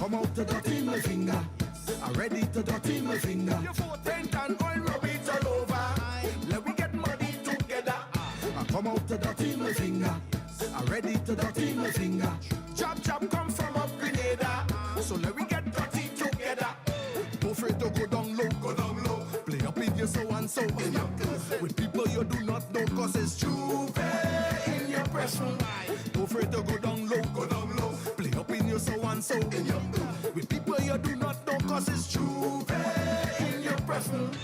come out to dirty my finger. I'm ready to dirty my finger. Your foot and oil rub it all over. Let we get muddy together. I come out to dirty my finger. I'm ready to dirty my finger. Chop chop come from up Grenada. So let we get dirty together. Don't afraid to go down low, go down low. Play up in your so and so. With people you do not know, cause it's true in your presence. Don't afraid to go down low, go down low. Play up in your so and so. With people you do not know, cause it's true in your presence.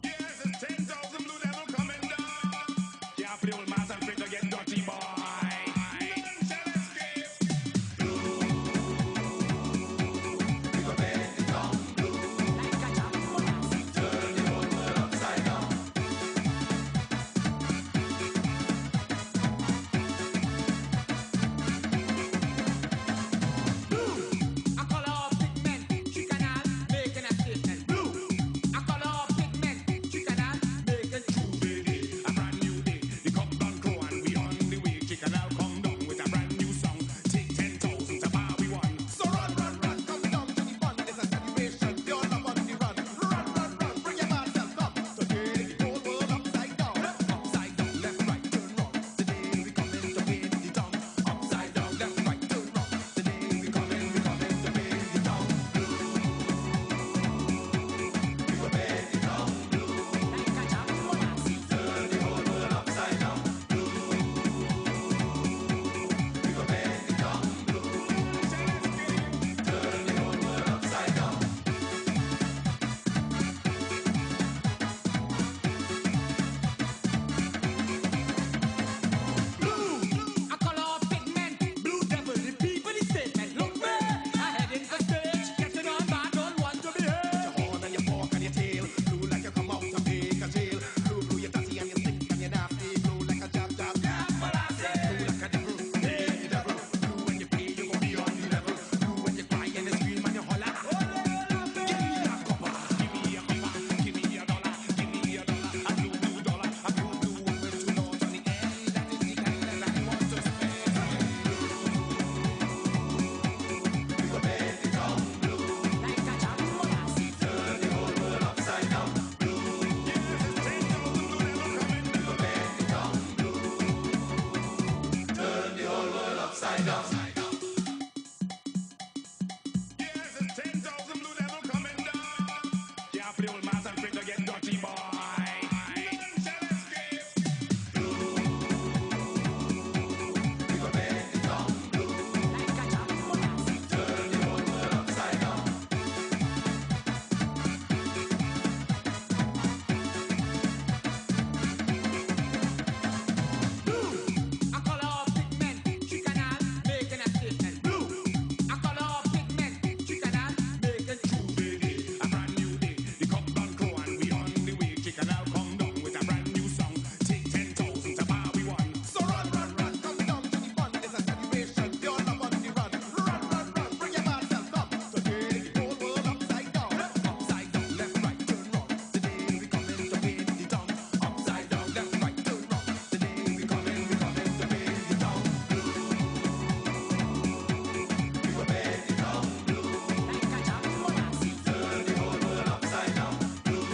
Yes, it's 10,000 blue devil coming down. Yeah, play old mass and afraid to get dirty, boy. None shall escape. Blue. We go bend it down, blue. Like a jam. Turn the whole world upside down. A color of pigment, she cannot make a statement. Blue. A color of pigment, she cannot make a true day. A brand new day, the cup done grow and we on the way. Chicken now come down with a brand new song. Take 10,000 to bar we won. So run, come down to the fun. It's a celebration, you're not on the run. Run, bring your bad self up. Today the whole world upside down. Upside down, left, right, turn round. Today we coming to win the town. Upside down, left, right, turn round. Today we coming to win the town. Blue. We go bend it down, blue. Like a jam. Turn the whole world upside down, blue. We go bend it down, blue. Turn the whole world upside down. A color of pigment, blue devil, the people the statement. Look me, I head in the stage, getting on bad, don't want to be heard. Your horn and your fork and your tail. Blue like you come out of Baker jail. Blue, you dirty and you stink and you nasty. Blue like a jab. Blue like a devil, hey, the devil. Blue when you play, you gon' be on the level. Blue when you cry and you scream and you holler. Give me a copper, give me a copper, give me a dollar, give me a dollar, a blue dollar, a blue one with 2 dollars on the end. That is the kind that I want to spend. We go bend it down, blue. Like a jam. Turn the whole world upside down, blue. Yes, it's 10,000 blue devil coming. We go bend it down, blue. Turn the whole world upside down. Yes, it's 10,000 blue devil coming down. Yeah, play old mass and afraid to get dirty, boy. None shall escape. Blue. We go bend it down, blue. Like a jam. Turn the whole world upside down. A color of pigment, she cannot make a statement. Blue. A color of pigment, she cannot make a True day, a brand new day. The cup done grow and we on the way. Chicken now come down with a brand new song. Take 10,000 to bar we won. So run, come down to the fun. It's a celebration, you're not on the run. Run, bring your bad self up. Today the whole world upside down. Upside down, left, right, turn round. Today we coming to win the town. Upside down, left, right, turn round. Today we coming to win the town. Blue. We go bend it down, blue. like a jam. Turn the whole world upside down, blue.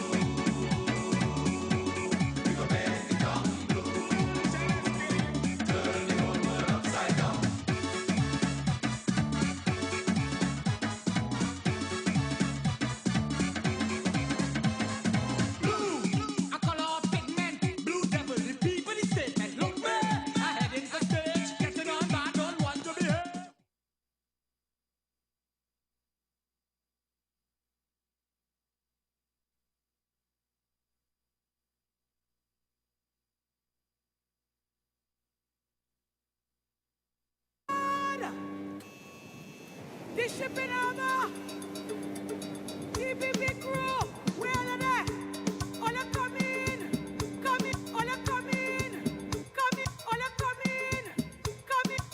We go bend it down, blue. Turn the whole world upside down. A color of pigment, blue devil, the people the statement. Look me, I head in the stage, getting on bad, don't want to be heard. The shipping over. TPP crew, where are they? All are coming, all are coming, all are coming, all are coming,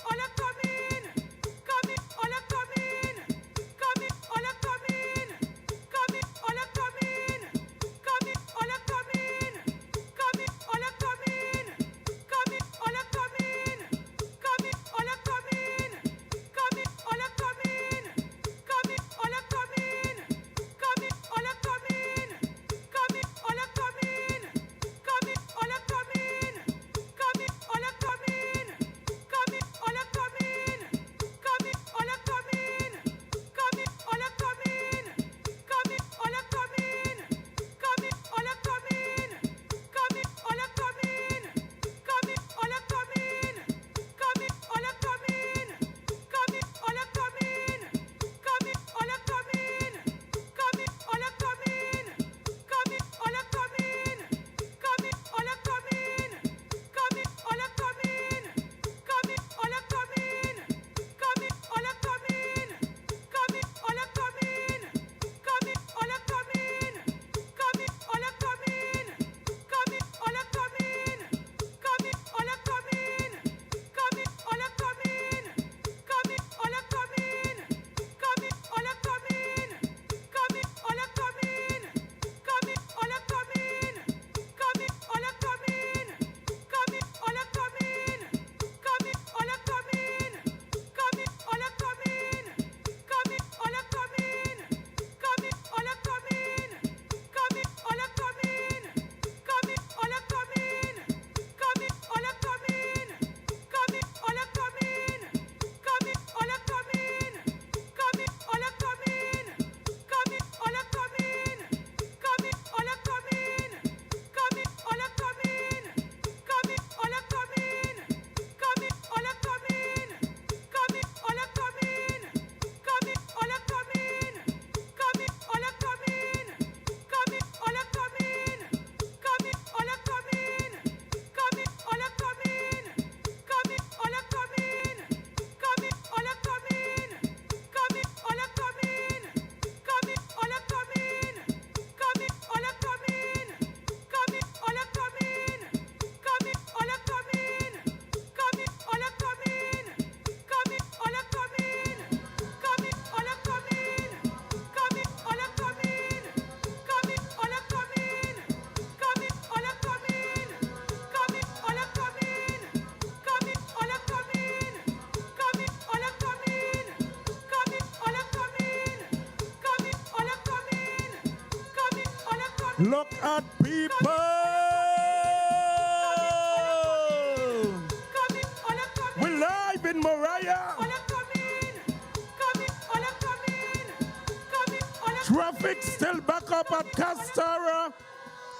all are coming, all are coming, all are coming, all are coming, all are coming, all are coming, all are coming, Look at people. We live in Moriah. Traffic still back up at Castara,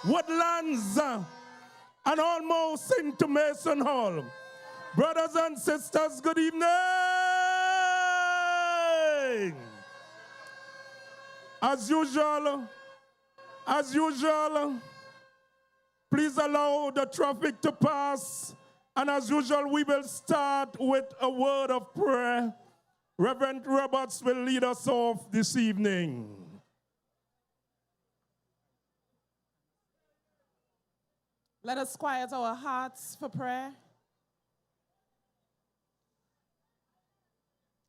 Woodlands, and almost into Mason Hall. Brothers and sisters, good evening. As usual, please allow the traffic to pass. And as usual, we will start with a word of prayer. Reverend Roberts will lead us off this evening. Let us quiet our hearts for prayer.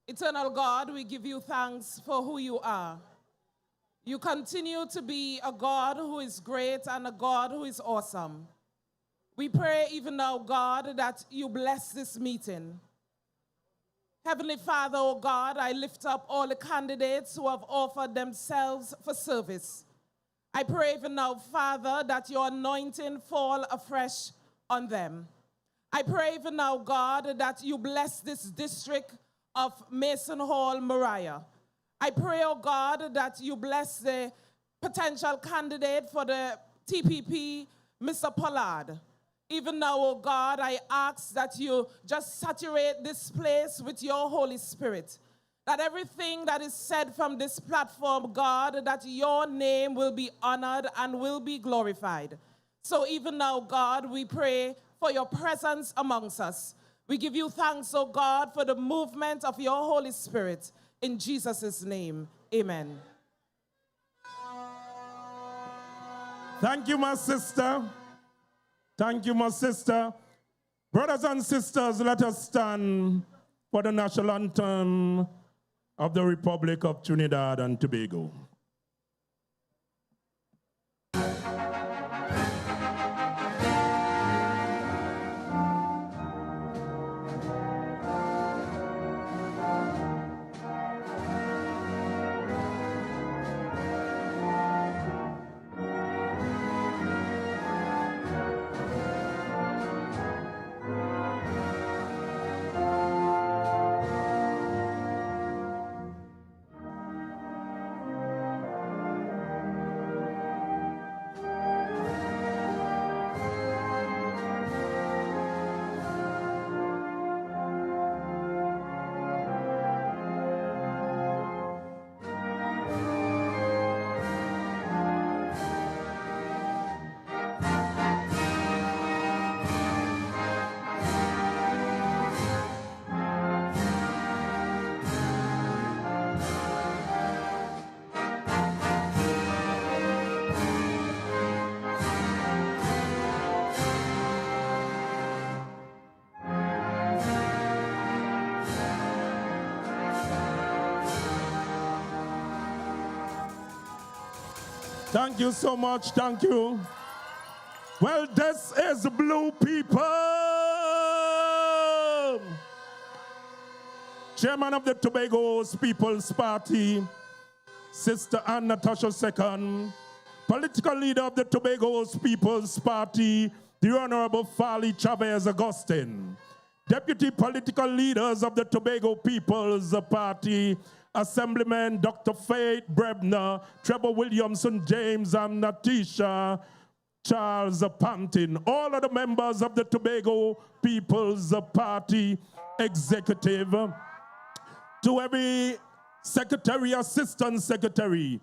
Eternal God, we give you thanks for who you are. You continue to be a God who is great and a God who is awesome. We pray even now, God, that you bless this meeting. Heavenly Father, oh God, I lift up all the candidates who have offered themselves for service. I pray even now, Father, that your anointing fall afresh on them. I pray even now, God, that you bless this district of Mason Hall, Moriah. I pray, oh God, that you bless the potential candidate for the TPP, Mr. Pollard. Even now, oh God, I ask that you just saturate this place with your Holy Spirit. That everything that is said from this platform, God, that your name will be honored and will be glorified. So even now, God, we pray for your presence amongst us. We give you thanks, oh God, for the movement of your Holy Spirit. In Jesus' name, amen. Thank you, my sister. Thank you, my sister. Brothers and sisters, let us stand for the national anthem of the Republic of Trinidad and Tobago. Thank you so much, thank you. Well, this is Blue People. Chairman of the Tobago's People's Party, Sister Ann Natasha II. Political leader of the Tobago's People's Party, the Honorable Farley Chavez Augustine. Deputy political leaders of the Tobago People's Party, Assemblyman Dr. Faith Brebner, Trevor Williamson, James and Natisha Charles Pantin, all of the members of the Tobago People's Party executive, to every secretary, assistant secretary,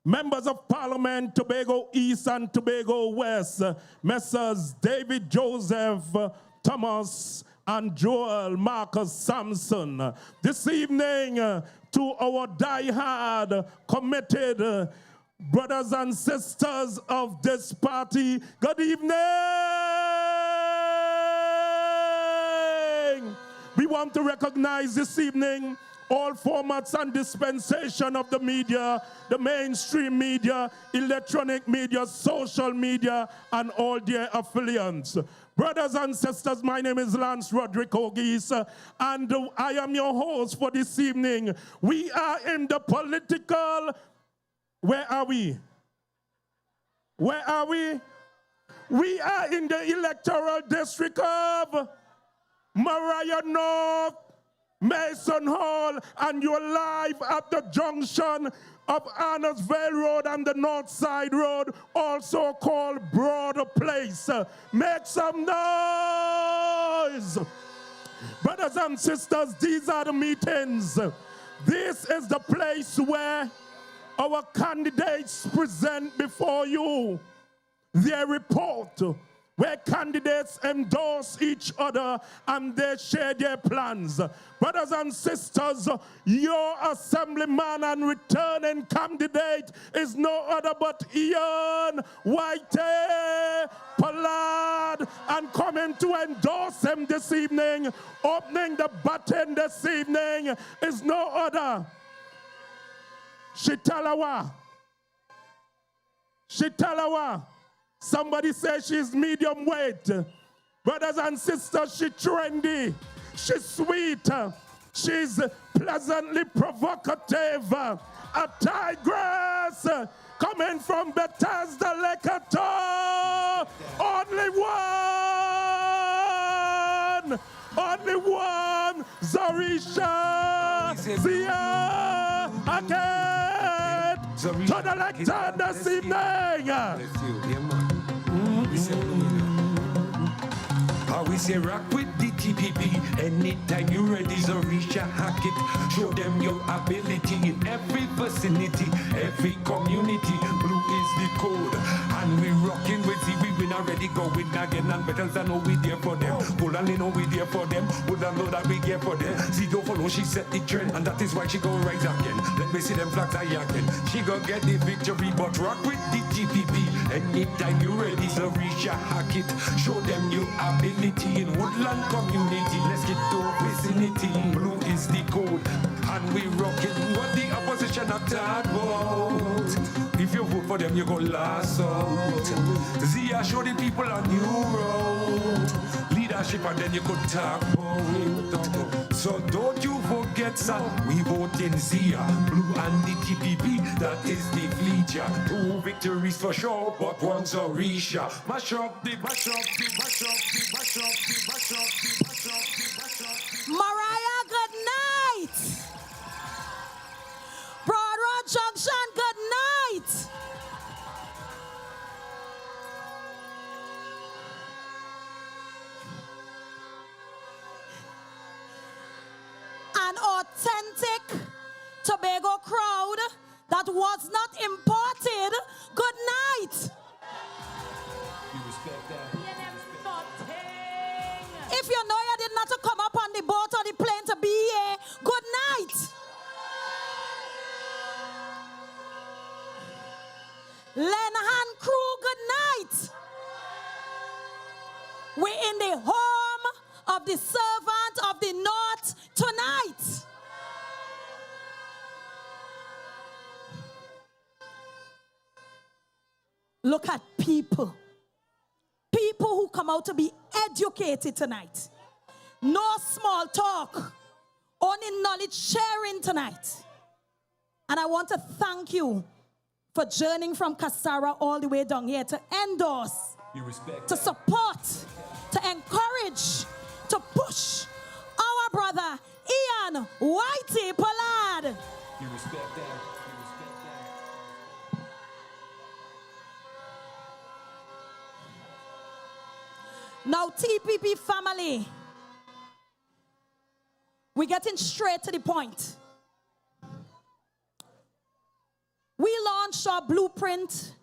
members of Parliament, Tobago East and Tobago West, Messrs. David Joseph Thomas and Joel Marcus Sampson. This evening, to our die-hard, committed brothers and sisters of this party, good evening. We want to recognize this evening all formats and dispensation of the media, the mainstream media, electronic media, social media, and all their affiliates. Brothers and sisters, my name is Lance Roderick Ogis, and I am your host for this evening. We are in the political, where are we? Where are we? We are in the electoral district of Moriah North, Mason Hall, and you're live at the junction of Annersville Road and the North Side Road, also called Broader Place. Make some noise. Brothers and sisters, these are the meetings. This is the place where our candidates present before you their report, where candidates endorse each other and they share their plans. Brothers and sisters, your assemblyman and returning candidate is no other but Ian Pollard, and coming to endorse him this evening, opening the button this evening, is no other. Shitalawa. Somebody says she's medium weight. Brothers and sisters, she's trendy, she's sweet, she's pleasantly provocative. A tigress coming from Bethesda, Lecato. Only one, Zarisha Zia Aket to the lectern this evening. We say rock with the TPP. Anytime you ready, Zarisha, hack it. Show them your ability in every vicinity, every community. Blue is the code, and we rocking with the we been already going again. And battles I know we there for them. Poland know we there for them. Would know that we care for them. See don't follow, she set the trend, and that is why she go rise again. Let me see them flags I yakin. She go get the victory, but rock with the TPP. Anytime you ready, Zarisha, hack it. Show them your ability in woodland community. Let's get to vicinity. Blue is the code, and we rockin' what the opposition have talked about. If you vote for them, you go last out. Zia show the people a new road. Leadership, and then you could talk about. So don't you forget, son, we vote in Zia. Blue and the TPP, that is the feature. 2 victories for sure, but one's a Risha. Mash up the, mash up the, mash up the, mash up the, mash up the, mash up the, mash up the. Moriah, good night. Broad Road Junction, good night. An authentic Tobago crowd that was not imported. Good night. You respect that? If you know you did not to come up on the boat or the plane to be here, good night. Lenhan crew, good night. We're in the home of the servant of the North tonight. Look at people. People who come out to be educated tonight. No small talk. Only knowledge sharing tonight. And I want to thank you for journeying from Kasara all the way down here to endorse, to support, to encourage, to push our brother Ian Pollard. You respect that? Now, TPP family, we're getting straight to the point. We launched our blueprint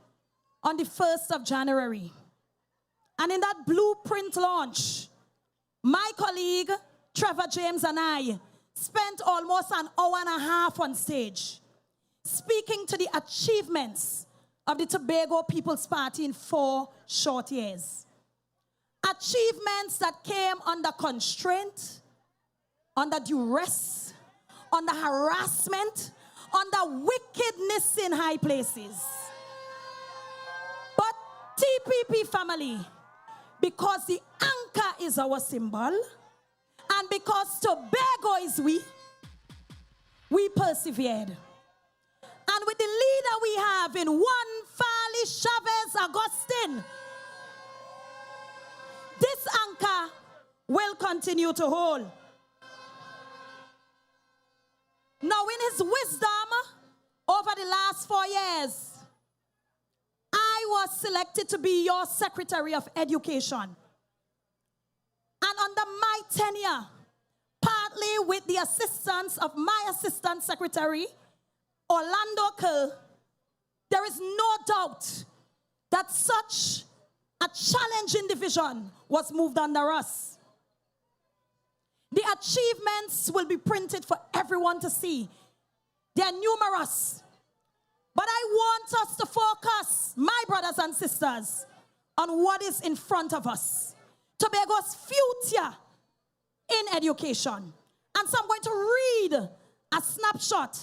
on the 1st of January. And in that blueprint launch, my colleague, Trevor James, and I spent almost an hour and a half on stage, speaking to the achievements of the Tobago People's Party in 4 short years. Achievements that came under constraint, under duress, under harassment, under wickedness in high places. But TPP family, because the anchor is our symbol, and because Tobago is we persevered. And with the leader we have in one Farley Chavez Augustine. This anchor will continue to hold. Now, in his wisdom, over the last 4 years, I was selected to be your Secretary of Education. And under my tenure, partly with the assistance of my Assistant Secretary, Orlando Kerr, there is no doubt that such a challenging division was moved under us. The achievements will be printed for everyone to see. They are numerous. But I want us to focus, my brothers and sisters, on what is in front of us. Tobago's future in education. And so I'm going to read a snapshot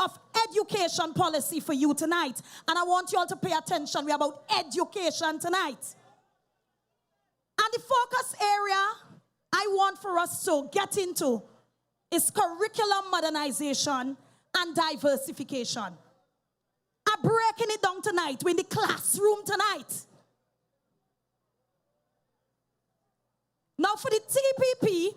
of education policy for you tonight. And I want you all to pay attention. We're about education tonight. And the focus area I want for us to get into is curriculum modernization and diversification. I'm breaking it down tonight. We're in the classroom tonight. Now for the TPP,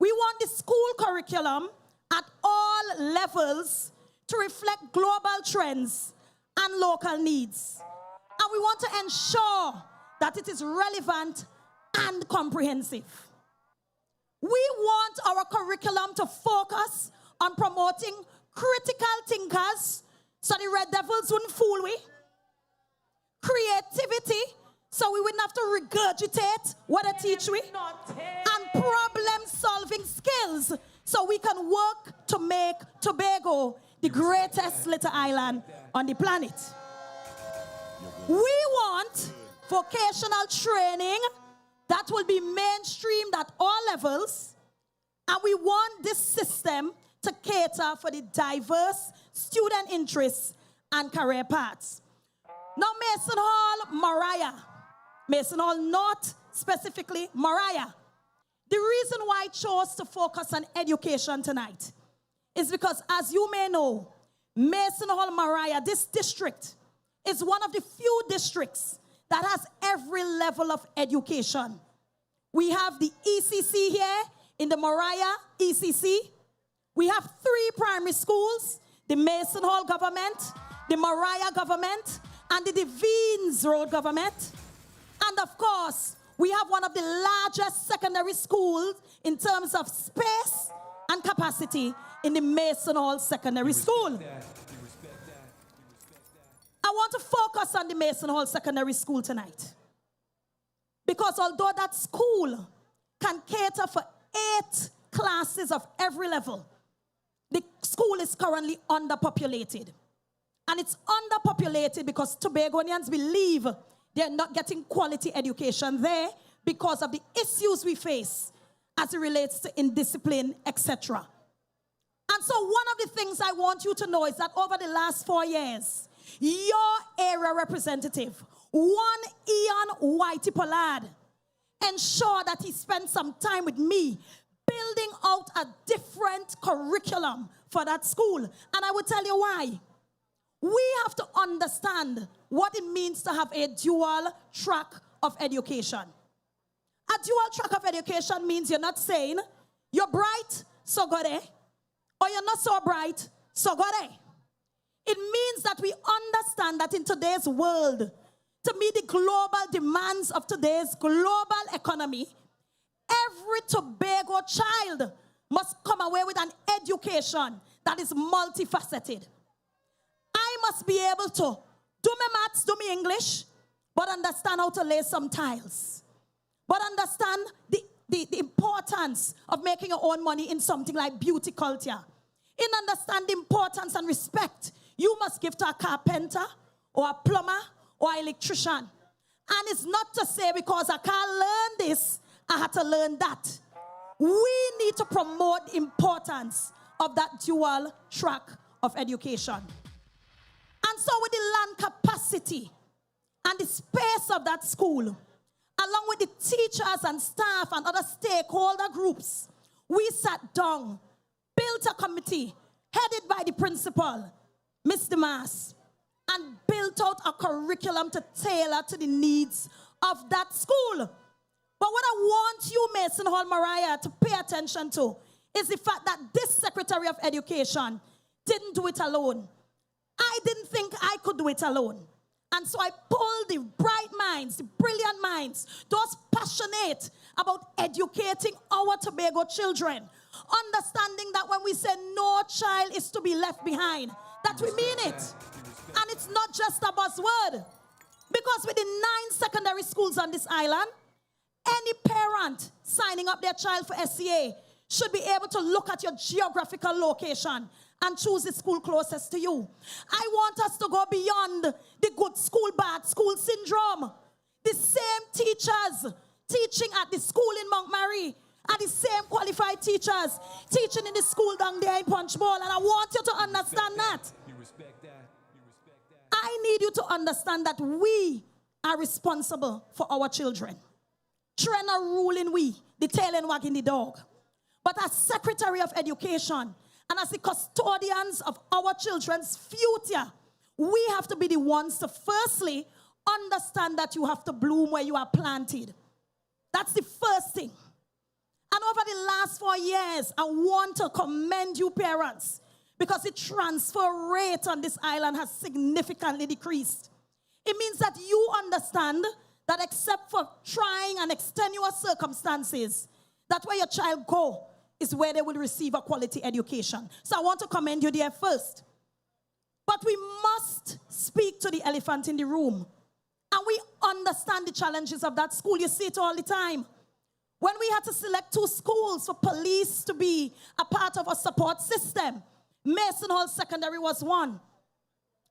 we want the school curriculum at all levels to reflect global trends and local needs. And we want to ensure that it is relevant and comprehensive. We want our curriculum to focus on promoting critical thinkers so the Red Devils wouldn't fool we. Creativity, so we wouldn't have to regurgitate what they teach we. And problem-solving skills, so we can work to make Tobago the greatest little island on the planet. We want vocational training that will be mainstreamed at all levels, and we want this system to cater for the diverse student interests and career paths. Now, Mason Hall, Moriah. Mason Hall, not specifically Moriah. The reason why I chose to focus on education tonight is because, as you may know, Mason Hall, Moriah, this district is one of the few districts that has every level of education. We have the ECC here in the Moriah ECC. We have 3 primary schools, the Mason Hall government, the Moriah government, and the Devines Road government. And of course, we have one of the largest secondary schools in terms of space and capacity in the Mason Hall Secondary School. I want to focus on the Mason Hall Secondary School tonight. Because although that school can cater for 8 classes of every level, the school is currently underpopulated. And it's underpopulated because Tobagonians believe they're not getting quality education there because of the issues we face as it relates to indiscipline, etc. And so one of the things I want you to know is that over the last 4 years, your area representative, one Ian Pollard, ensured that he spent some time with me building out a different curriculum for that school. And I will tell you why. We have to understand what it means to have a dual track of education. A dual track of education means you're not saying you're bright, so go there, or you're not so bright, so go there. It means that we understand that in today's world, to meet the global demands of today's global economy, every Tobago child must come away with an education that is multifaceted. I must be able to do my maths, do my English, but understand how to lay some tiles. But understand the importance of making your own money in something like beauty culture. In understand the importance and respect you must give to a carpenter or a plumber or an electrician. And it's not to say because I can't learn this, I had to learn that. We need to promote the importance of that dual track of education. And so with the land capacity and the space of that school, along with the teachers and staff and other stakeholder groups, we sat down, built a committee headed by the principal, Mr. Mass, and built out a curriculum to tailor to the needs of that school. But what I want you, Mason Hall, Moriah, to pay attention to is the fact that this Secretary of Education didn't do it alone. I didn't think I could do it alone. And so I pulled the bright minds, the brilliant minds, those passionate about educating our Tobago children, understanding that when we say no child is to be left behind, that we mean it. And it's not just a buzzword. Because with the 9 secondary schools on this island, any parent signing up their child for SCA should be able to look at your geographical location and choose the school closest to you. I want us to go beyond the good school, bad school syndrome. The same teachers teaching at the school in Mount Mary are the same qualified teachers teaching in the school down there in Punch Bowl. And I want you to understand that. You respect that. I need you to understand that we are responsible for our children. Children are ruling we, the tail and wagging the dog. But as Secretary of Education and as the custodians of our children's future, we have to be the ones to firstly understand that you have to bloom where you are planted. That's the first thing. And over the last 4 years, I want to commend you parents because the transfer rate on this island has significantly decreased. It means that you understand that except for trying and extenuous circumstances, that where your child go is where they will receive a quality education. So I want to commend you there first. But we must speak to the elephant in the room. And we understand the challenges of that school. You see it all the time. When we had to select 2 schools for police to be a part of a support system, Mason Hall Secondary was one.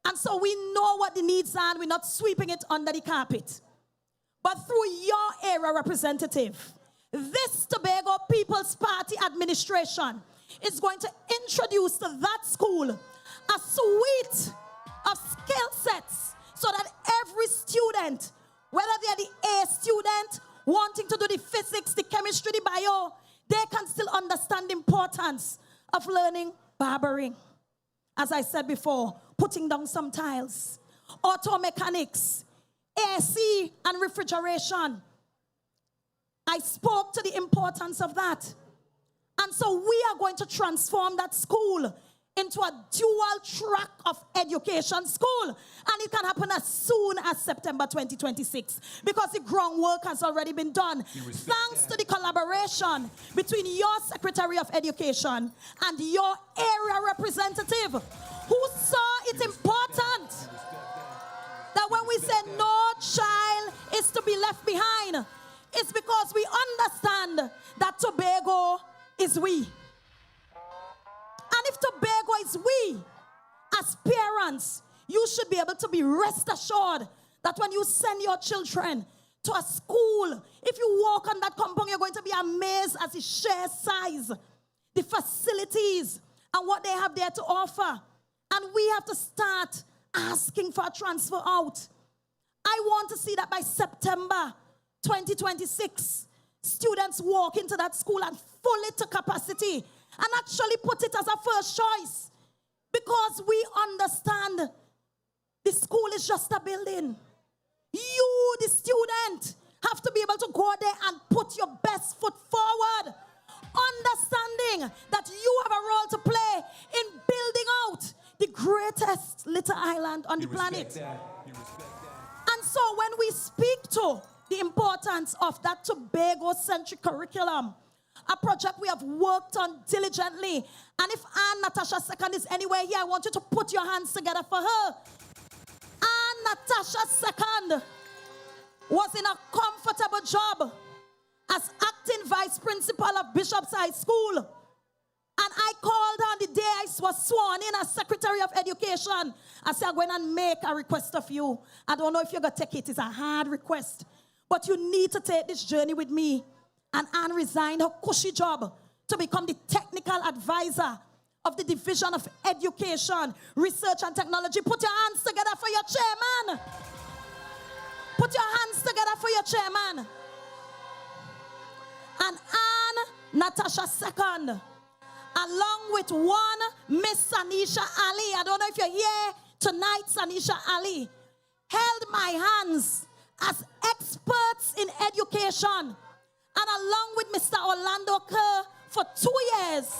And so we know what the needs are and we're not sweeping it under the carpet. But through your area representative, this Tobago People's Party administration is going to introduce to that school a suite of skill sets so that every student, whether they're the A student, wanting to do the physics, the chemistry, the bio, they can still understand the importance of learning barbering. As I said before, putting down some tiles, auto mechanics, AC and refrigeration. I spoke to the importance of that. And so we are going to transform that school into a dual track of education school. And it can happen as soon as September 2026 because the groundwork has already been done. Thanks to the collaboration between your Secretary of Education and your area representative who saw it important that when we say no child is to be left behind, it's because we understand that Tobago is we. And if Tobago is we, as parents, you should be able to be rest assured that when you send your children to a school, if you walk on that compound, you're going to be amazed at the sheer size, the facilities, and what they have there to offer. And we have to start asking for a transfer out. I want to see that by September 2026, students walk into that school and fill it to capacity and actually put it as a first choice because we understand the school is just a building. You, the student, have to be able to go there and put your best foot forward, understanding that you have a role to play in building out the greatest little island on the planet. And so when we speak to the importance of that Tobago-centric curriculum, a project we have worked on diligently. And if Anne Natasha Second is anywhere here, I want you to put your hands together for her. Anne Natasha Second was in a comfortable job as acting vice principal of Bishop's High School. And I called her on the day I was sworn in as Secretary of Education. I said, I'm going to make a request of you. I don't know if you're going to take it. It's a hard request. But you need to take this journey with me. And Anne resigned her cushy job to become the technical advisor of the Division of Education, Research and Technology. Put your hands together for your chairman. Put your hands together for your chairman. And Anne Natasha Second, along with one Miss Sanisha Ali. I don't know if you're here tonight, Sanisha Ali held my hands as experts in education, and along with Mr. Orlando Kerr for 2 years,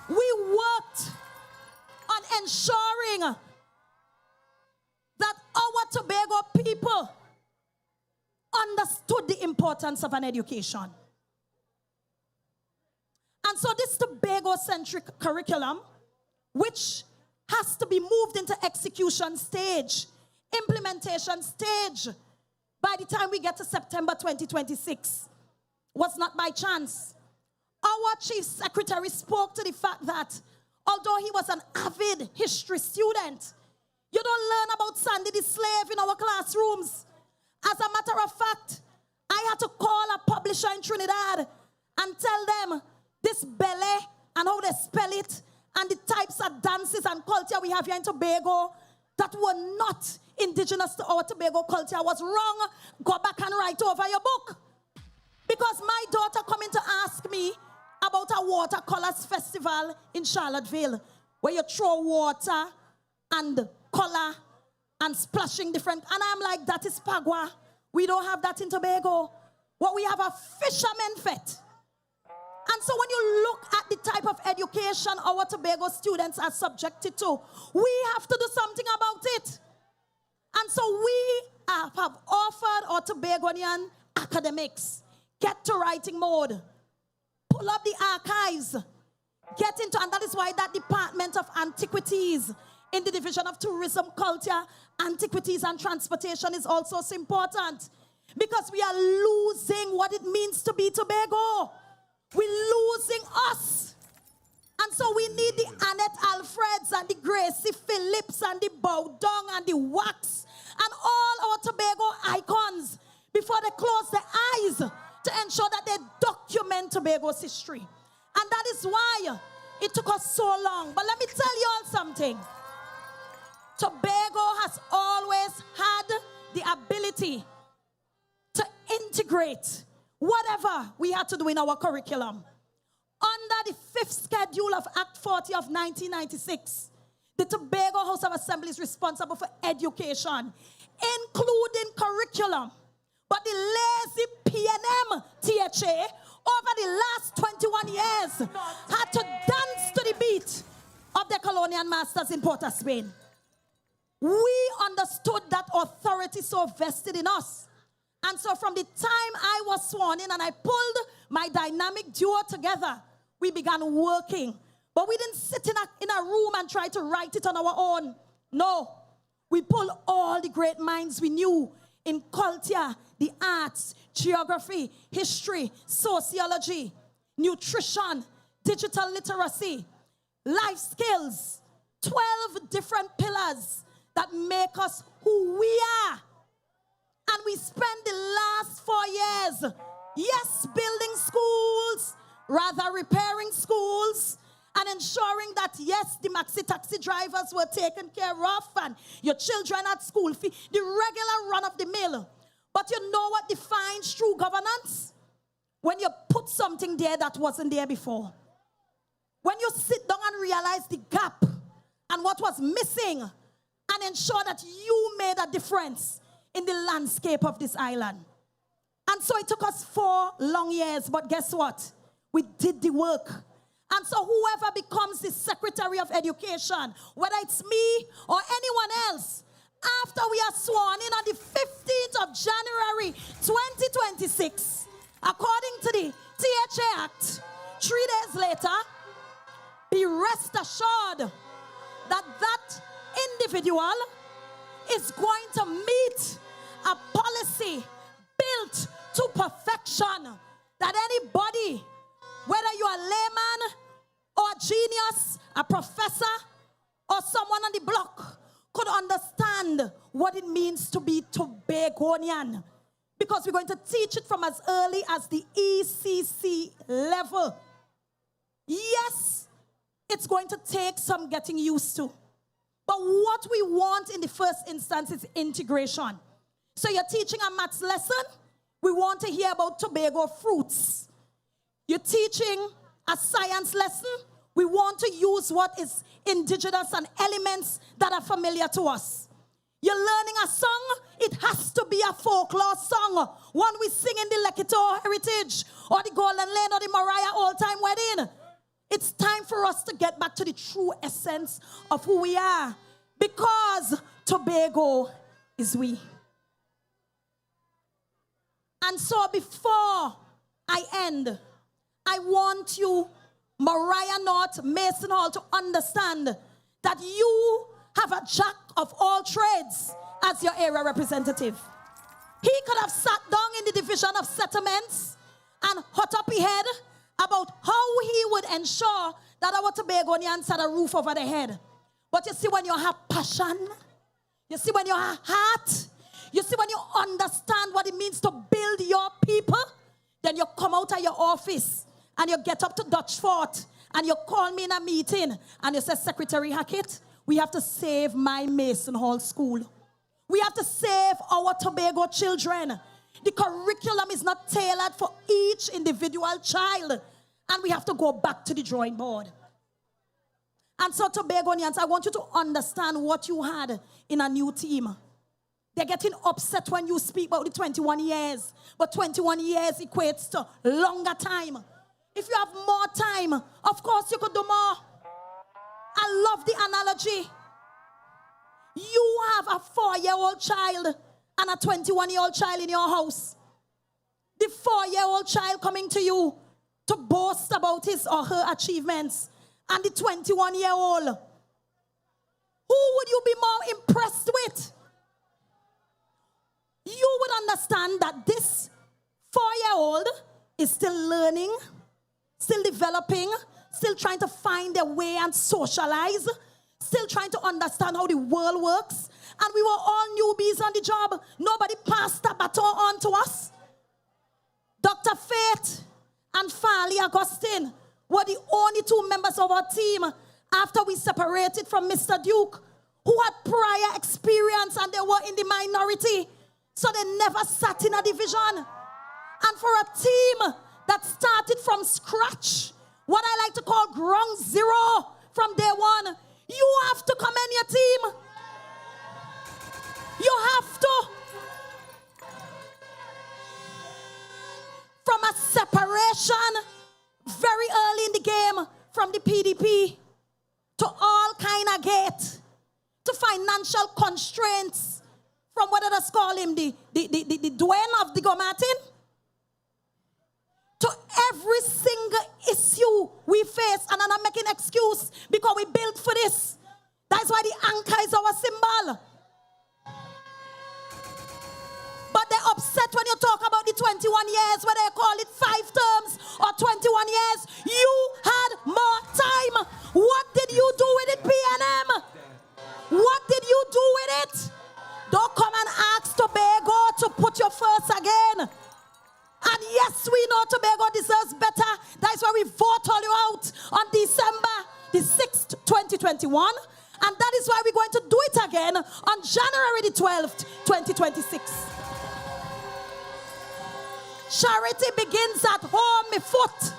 we worked on ensuring that our Tobago people understood the importance of an education. And so this Tobago-centric curriculum, which has to be moved into execution stage, implementation stage, by the time we get to September 2026, was not by chance. Our chief secretary spoke to the fact that although he was an avid history student, you don't learn about Sandy the slave in our classrooms. As a matter of fact, I had to call a publisher in Trinidad and tell them this belly and how they spell it and the types of dances and culture we have here in Tobago that were not indigenous to our Tobago culture was wrong. Go back and write over your book. Because my daughter coming to ask me about a watercolors festival in Charlottesville where you throw water and color and splashing different. And I'm like, that is Pagua. We don't have that in Tobago. What we have a fisherman fete. And so when you look at the type of education our Tobago students are subjected to, we have to do something about it. And so we have offered our Tobagonian academics, get to writing mode, pull up the archives, get into, and that is why that Department of Antiquities in the Division of Tourism, Culture, Antiquities and Transportation is also so important. Because we are losing what it means to be Tobago. We're losing us. And so we need the Annette Alfreds and the Gracie Phillips and the Bowdong and the Wax and all our Tobago icons before they close their eyes to ensure that they document Tobago's history. And that is why it took us so long. But let me tell you all something. Tobago has always had the ability to integrate whatever we had to do in our curriculum. Under the 5th schedule of Act 40 of 1996, the Tobago House of Assembly is responsible for education, including curriculum. But the lazy PNM THA over the last 21 years had to dance to the beat of the colonial masters in Port of Spain. We understood that authority so vested in us. And so from the time I was sworn in and I pulled my dynamic duo together, we began working. But we didn't sit in a room and try to write it on our own. No. We pulled all the great minds we knew in culture, the arts, geography, history, sociology, nutrition, digital literacy, life skills, 12 different pillars that make us who we are. And we spent the last 4 years, yes, building schools, rather repairing schools, and ensuring that, yes, the maxi taxi drivers were taken care of and your children had school fee, the regular run of the mill. But you know what defines true governance? When you put something there that wasn't there before. When you sit down and realize the gap and what was missing and ensure that you made a difference in the landscape of this island. And so it took us 4 long years, but guess what? We did the work. And so whoever becomes the Secretary of Education, whether it's me or anyone else, after we are sworn in on the 15th of January 2026, according to the THA Act, 3 days later, be rest assured that that individual is going to meet a policy built to perfection that anybody, whether you're a layman or a genius, a professor, or someone on the block, could understand what it means to be Tobagonian. Because we're going to teach it from as early as the ECC level. Yes, it's going to take some getting used to. But what we want in the first instance is integration. So you're teaching a maths lesson, we want to hear about Tobago fruits. You're teaching a science lesson, We want to use what is indigenous and elements that are familiar to us. You're learning a song, it has to be a folklore song. One we sing in the Lekito Heritage, or the Golden Lane, or the Moriah all-time wedding. It's time for us to get back to the true essence of who we are. Because Tobago is we. And so before I end, I want you, Moriah North, Mason Hall, to understand that you have a jack of all trades as your area representative. He could have sat down in the division of settlements and hot up his head about how he would ensure that our Tobagonians had a roof over their head. But you see, when you have passion, you see, when you have heart, you see, when you understand what it means to build your people, then you come out of your office and you get up to Dutch Fort and you call me in a meeting and you say, Secretary Hackett, we have to save my Mason Hall school. We have to save our Tobago children. The curriculum is not tailored for each individual child. And we have to go back to the drawing board. And so, Tobagonians, I want you to understand what you had in a new team. They're getting upset when you speak about the 21 years. But 21 years equates to longer time. If you have more time, of course you could do more. I love the analogy. You have a 4-year-old child and a 21-year-old child in your house. The 4-year-old child coming to you to boast about his or her achievements. And the 21-year-old, who would you be more impressed with? You would understand that this 4-year-old is still learning, still developing, still trying to find their way and socialize, still trying to understand how the world works. And we were all newbies on the job. Nobody passed that baton on to us. Dr. Faith and Farley Augustine were the only 2 members of our team after we separated from Mr. Duke, who had prior experience and they were in the minority. So they never sat in a division. And for a team that started from scratch, what I like to call ground zero from day one, you have to commend your team. You have to. From a separation very early in the game from the PDP to all kind of gate, to financial constraints from what others call him, the Dwayne of the Gomartin, to every single issue we face. And I'm not making excuse because we built for this. That's why the anchor is our symbol. But they're upset when you talk about the 21 years, whether they call it 5 terms or 21 years. You had more time. What did you do with it, PNM? What did you do with it? Don't come and ask Tobago to put you first again. And yes, we know Tobago deserves better. That's why we vote all you out on December the 6th, 2021. And that is why we're going to do it again on January the 12th, 2026. Charity begins at home, my foot.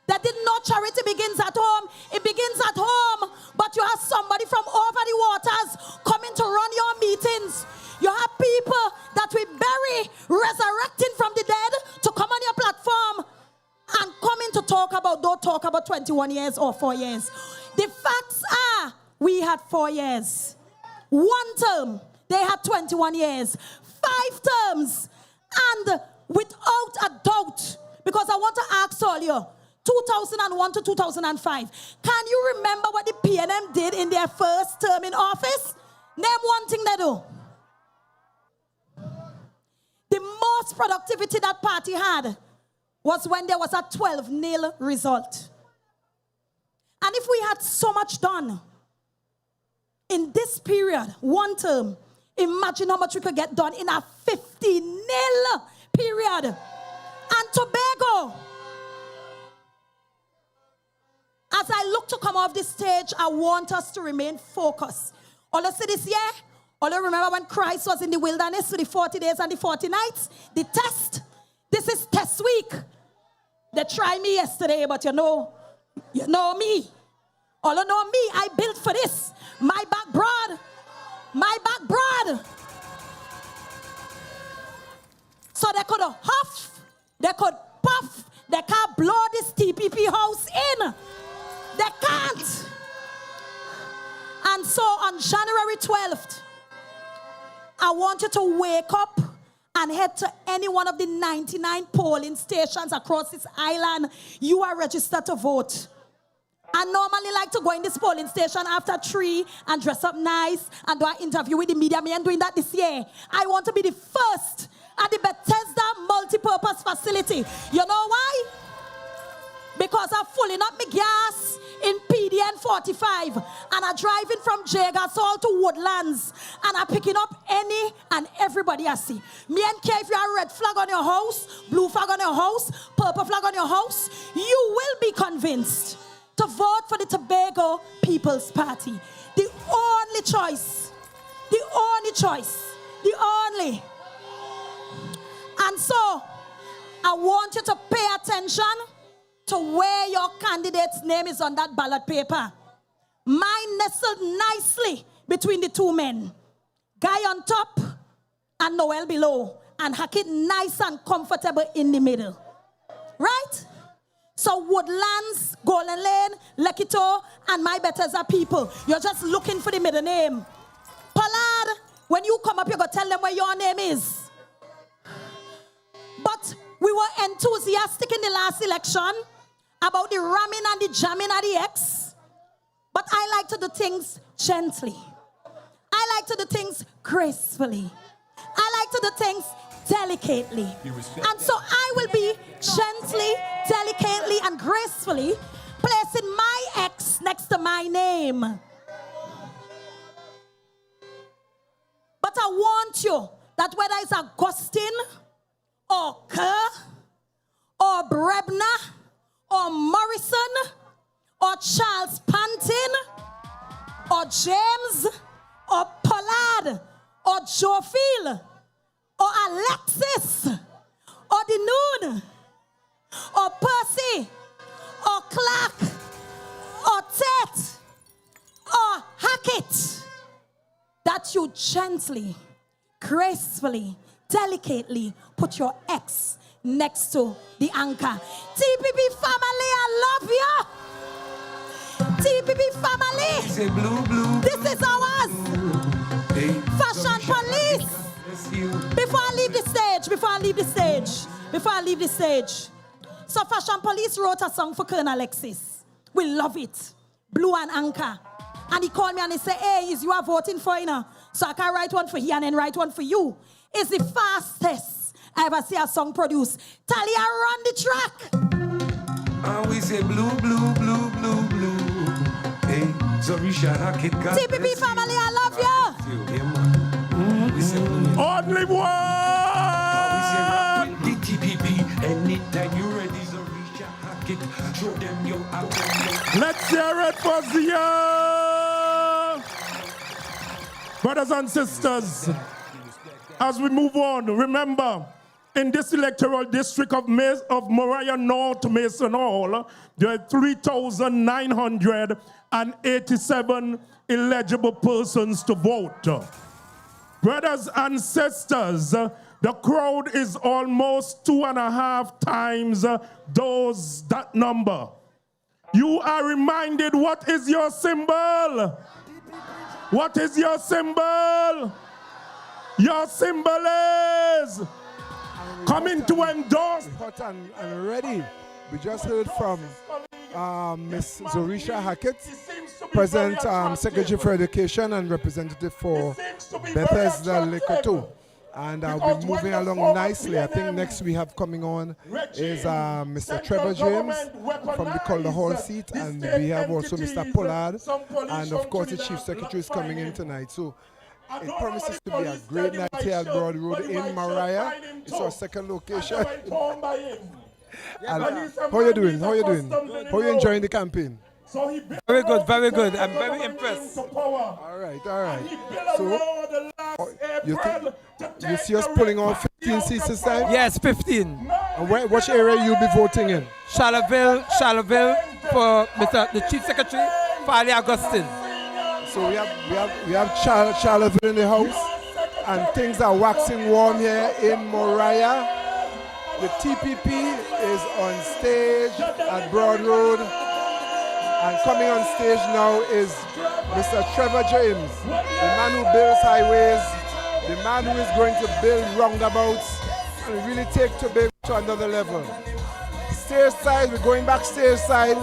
That didn't know charity begins at home. It begins at home. But you have somebody from over the waters coming to run your meetings. You have people that we bury, resurrecting from the dead, to come on your platform and coming to talk about, don't talk about 21 years or 4 years. The facts are, we had 4 years. 1 term, they had 21 years. 5 terms. And without a doubt, because I want to ask all you, 2001 to 2005, can you remember what the PNM did in their first term in office? Name one thing they do. The most productivity that party had was when there was a 12-0 result. And if we had so much done in this period, 1 term, imagine how much we could get done in a 50-0 period. And Tobago, as I look to come off this stage, I want us to remain focused. All you see this year, all you remember when Christ was in the wilderness for the 40 days and the 40 nights, the test. This is test week. They tried me yesterday, but you know, You know me. All you know me, I built for this. My back broad. My back broad. So they could huff, they could puff, they can't blow this TPP house in. They can't. And so on January 12th, I want you to wake up and head to any one of the 99 polling stations across this island. You are registered to vote. I normally like to go in this polling station after 3 and dress up nice and do an interview with the media. Me, I'm doing that this year. I want to be the first at the Bethesda multi-purpose facility. You know why? Because I'm filling up my gas in PDN 45 and I'm driving from Jagasol to Woodlands and I'm picking up any and everybody I see. Me and care if you have a red flag on your house, blue flag on your house, purple flag on your house, you will be convinced to vote for the Tobago People's Party. The only choice. The only choice. The only. And so, I want you to pay attention to where your candidate's name is on that ballot paper. Mine nestled nicely between the two men. Guy on top and Noel below. And Hackett nice and comfortable in the middle. Right? So Woodlands, Golden Lane, Lekito, and my Bethesda people. You're just looking for the middle name. Pollard, when you come up, you're going to tell them where your name is. But we were enthusiastic in the last election about the ramming and the jamming at the X. But I like to do things gently. I like to do things gracefully. I like to do things delicately. And so I will be gently, delicately, and gracefully placing my X next to my name. But I want you that whether it's Augustine or Kerr or Brebner or Morrison or Charles Pantin or James or Pollard or Joe Field or Alexis or Dinoon or Percy or Clark or Tate or Hackett, that you gently, gracefully, delicately put your X next to the anchor. TPP family, I love you. TPP family. Say blue, blue. This is ours. Hey, Fashion police. Before I leave the stage. So Fashion Police wrote a song for Colonel Alexis. We love it. Blue and Anchor. And he called me and he said, hey, is you are voting for, so I can write one for he and then write one for you. It's the fastest I ever see a song produced. Talia, run the track. And we say blue, blue, blue, blue, blue. Hey, Zorisha Hackett. TPP family, I love you. We say blue. Only one. We say rock with the TPP. Anytime you ready, Zorisha Hackett. Show them your album. Let's hear it for Zia. Brothers and sisters, as we move on, remember, in this electoral district of Moriah North Mason Hall, there are 3,987 eligible persons to vote. Brothers and sisters, the crowd is almost 2.5 times that number. You are reminded, what is your symbol? What is your symbol? Your symbol is coming to endorse. Hot and ready. We just heard from Miss Zorisha Hackett, President Secretary for Education and representative for Bethesda Liquor 2. And we're moving along nicely. I think next we have coming on is Mr. Trevor James from the Calder Hall seat, and we have also Mr. Pollard, and of course the Chief Secretary is coming in tonight. So it promises to be a great night here at Broad Road in Moriah. It's our second location. And how you doing? How you doing? How you enjoying the campaign? Very good, very good. I'm very impressed. All right. So, you see us pulling on 15 seats this time? Yes, 15. And which area you'll be voting in? Charlottesville, for the Chief Secretary, Farley Augustine. So we have Charlotte in the house, and things are waxing warm here in Moriah. The TPP is on stage at Broad Road, and coming on stage now is Mr. Trevor James, the man who builds highways, the man who is going to build roundabouts and really take Tobago to another level. Stage side, we're going back stage side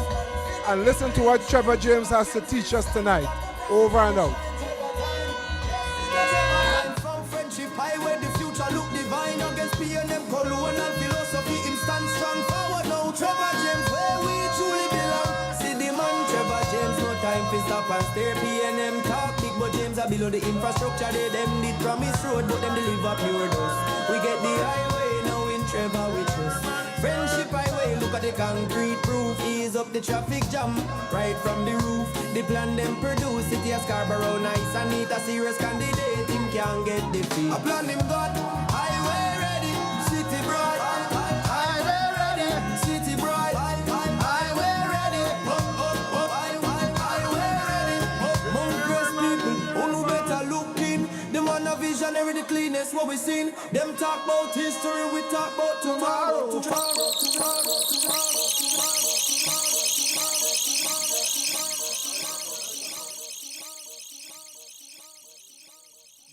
and listen to what Trevor James has to teach us tonight. Over and out. From friendship highway, the future look divine against P&M colonial philosophy. Him stand strong forward now. Trevor James, where we truly belong. See the man, Trevor James, no time for stop and stare. P&M talk big, but James are below the infrastructure. Them did promise road, but them deliver pure dust. We get the highway now in Trevor we trust. Friendship highway, look at the concrete proof. Ease up the traffic jam right from the roof. The plan them produce, city of Scarborough nice and neat. A serious candidate, him can't get defeat. A plan him got, highway ready, city bright. Highway ready, city bright. Highway ready, highway ready. Mount Crest people, who know better looking. Them on a visionary, the cleanest what we seen. Them talk about history, we talk about tomorrow.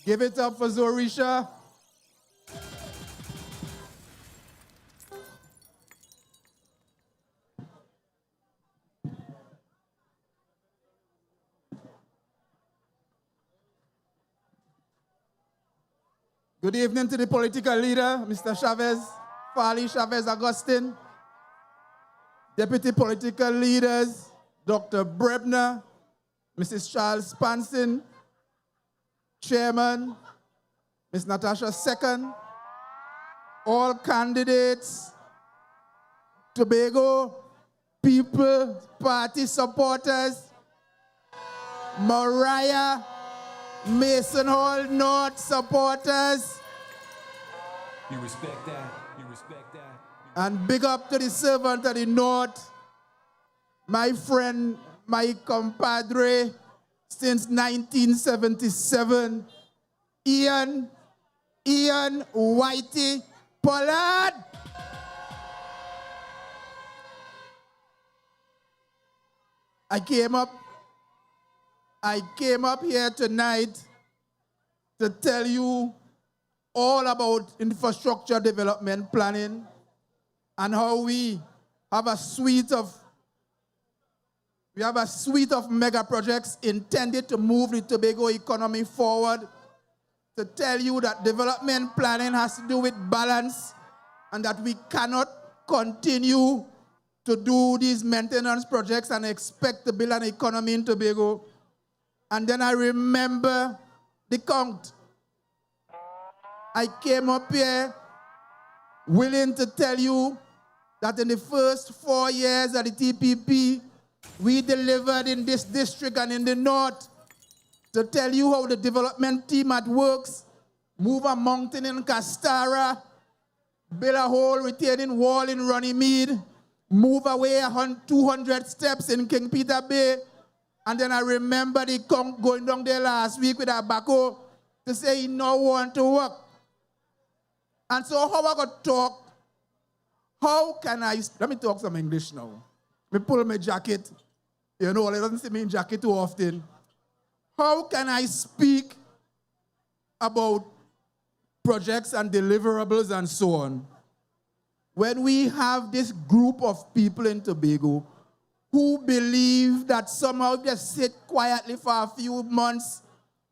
Give it up for Zorisha. Good evening to the political leader, Mr. Chavez, Farley Chavez Augustine. Deputy political leaders, Dr. Brebner, Mrs. Charles Spanson, Chairman, Ms. Natasha Second, all candidates, Tobago People Party supporters, Moriah, Mason Hall North supporters. You respect that? You respect that? And big up to the servant of the North, my friend, my compadre, since 1977, Ian Whitey Pollard. I came up here tonight to tell you all about infrastructure development planning and how we have a suite of mega projects intended to move the Tobago economy forward, to tell you that development planning has to do with balance and that we cannot continue to do these maintenance projects and expect to build an economy in Tobago. And then I remember the count. I came up here willing to tell you that in the first 4 years of the TPP, we delivered in this district and in the north, to tell you how the development team at works, move a mountain in Castara, build a whole retaining wall in Runnymede, move away 200 steps in King Peter Bay. And then I remember the count going down there last week with a backhoe to say he no want to work. And so how I got talk, how can I, let me talk some English now. Me pull my jacket. You know, I don't see me in jacket too often. How can I speak about projects and deliverables and so on when we have this group of people in Tobago who believe that somehow if they sit quietly for a few months,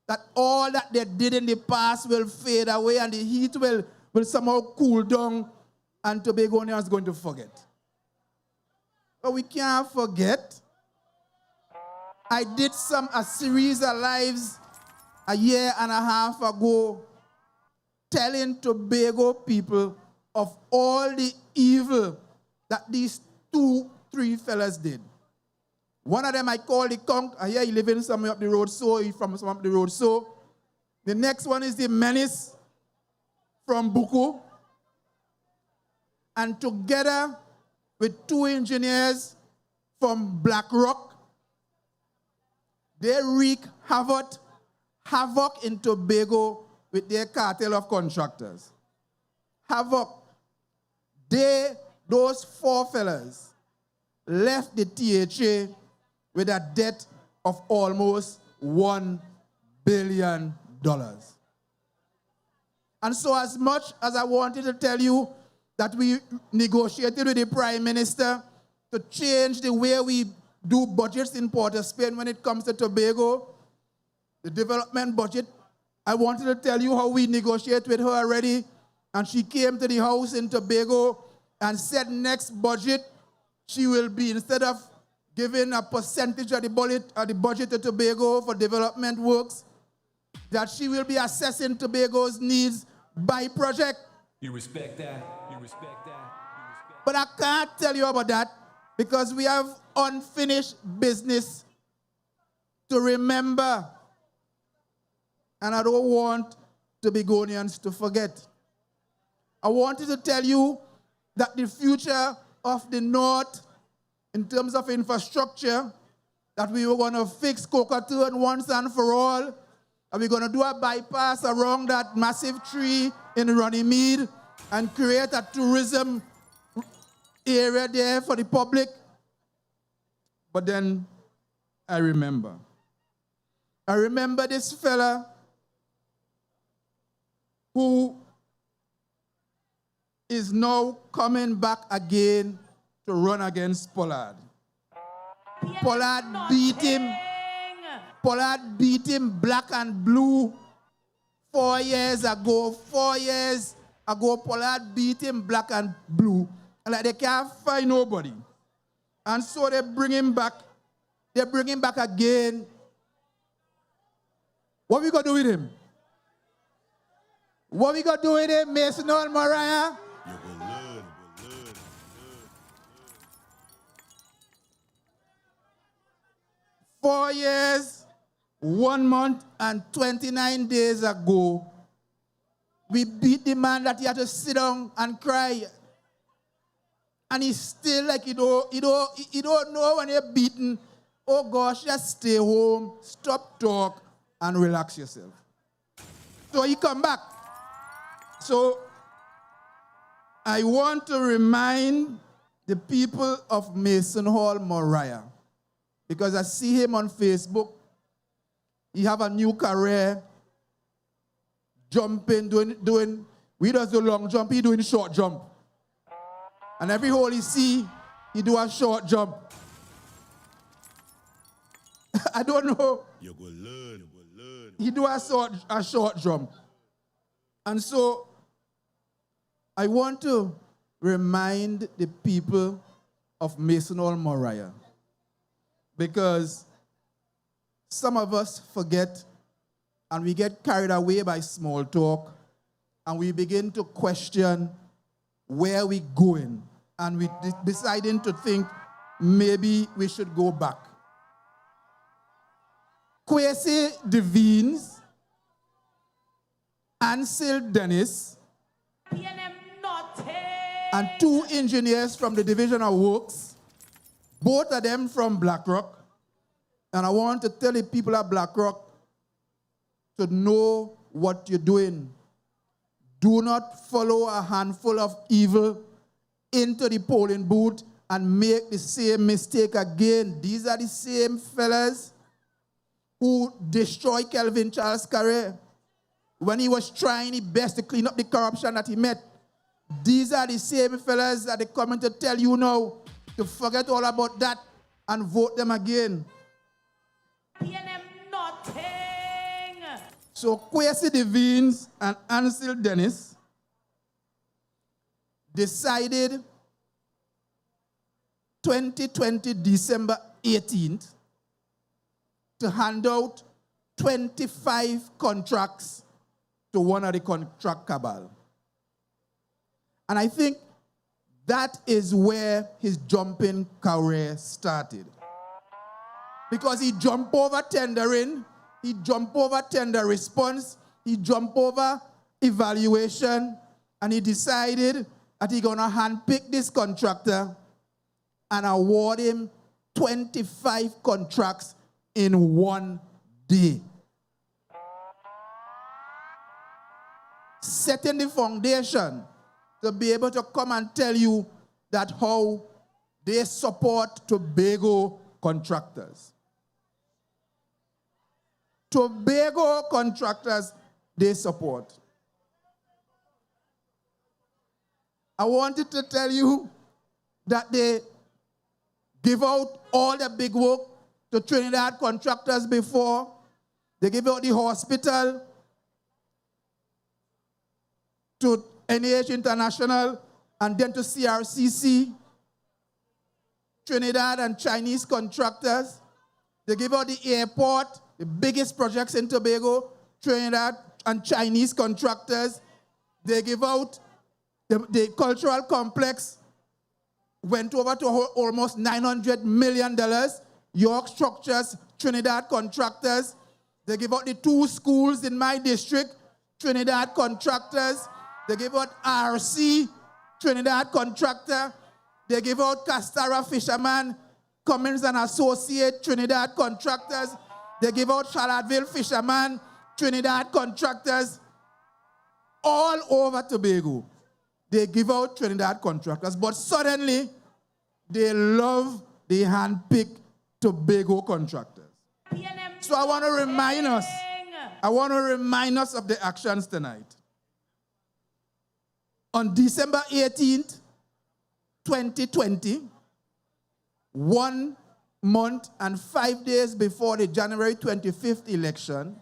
that all that they did in the past will fade away and the heat will somehow cool down and Tobagonians are going to forget. But we can't forget. I did a series of lives a year and a half ago telling Tobago people of all the evil that these 2-3 fellas did. One of them I call the conk. I hear he living somewhere up the road, so he's from somewhere up the road. So the next one is the menace from Buku. And together with 2 engineers from BlackRock. They wreak havoc in Tobago with their cartel of contractors. Havoc. Those four fellas, left the THA with a debt of almost $1 billion. And so as much as I wanted to tell you that we negotiated with the Prime Minister to change the way we do budgets in Port of Spain when it comes to Tobago, the development budget, I wanted to tell you how we negotiate with her already. And she came to the house in Tobago and said next budget, she will be, instead of giving a percentage of the budget to Tobago for development works, that she will be assessing Tobago's needs by project. You respect that? You respect that? But I can't tell you about that because we have unfinished business to remember. And I don't want Tobagonians to forget. I wanted to tell you that the future of the North, in terms of infrastructure, that we were going to fix Cockatoo once and for all, and we're going to do a bypass around that massive tree in Runnymede and create a tourism area there for the public. But then I remember this fella who is now coming back again to run against Pollard. Pollard beat him. Pollard beat him black and blue 4 years ago. 4 years ago, Pollard beat him black and blue. And like they can't find nobody. And so they bring him back. They bring him back again. What we gonna do with him? What we gonna do with him, Mason or Moriah? 4 years, 1 month, and 29 days ago, we beat the man that he had to sit down and cry. And he's still like, you don't know when you're beaten. Oh gosh, just stay home, stop talk, and relax yourself. So he come back. So I want to remind the people of Mason Hall, Moriah, because I see him on Facebook. He have a new career, jumping, doing, we does the long jump, he doing short jump. And every hole he see, he do a short jump. I don't know. You go learn. He do a short jump. And so I want to remind the people of Mason Hall, Moriah, because some of us forget and we get carried away by small talk and we begin to question where we going and we deciding to think maybe we should go back. Kwesi Devines, Ansel Dennis, and 2 engineers from the Division of Works, both of them from BlackRock. And I want to tell the people at BlackRock to know what you're doing. Do not follow a handful of evil into the polling booth and make the same mistake again. These are the same fellas who destroyed Kelvin Charles' career when he was trying his best to clean up the corruption that he met. These are the same fellas that are coming to tell you now to forget all about that and vote them again. So Kwesi Devines and Ansel Dennis decided 2020 December 18th to hand out 25 contracts to one of the contract cabal. And I think that is where his jumping career started. Because he jumped over tendering, he jumped over tender response, he jumped over evaluation, and he decided that he's gonna handpick this contractor and award him 25 contracts in one day. Setting the foundation to be able to come and tell you that how they support Tobago contractors. Tobago contractors, they support. I wanted to tell you that they give out all the big work to Trinidad contractors before. They give out the hospital to NAH International and then to CRCC, Trinidad and Chinese contractors. They give out the airport, the biggest projects in Tobago, Trinidad and Chinese contractors. They give out the cultural complex, went over to almost $900 million. York Structures, Trinidad contractors. They give out the 2 schools in my district, Trinidad contractors. They give out RC, Trinidad contractor. They give out Castara Fisherman, Cummins and Associate, Trinidad contractors. They give out Charlottesville Fisherman, Trinidad contractors. All over Tobago, they give out Trinidad contractors. But suddenly, they love the hand-picked Tobago contractors. So I want to remind us of the actions tonight. On December 18th, 2020, 1 month and 5 days before the January 25th election,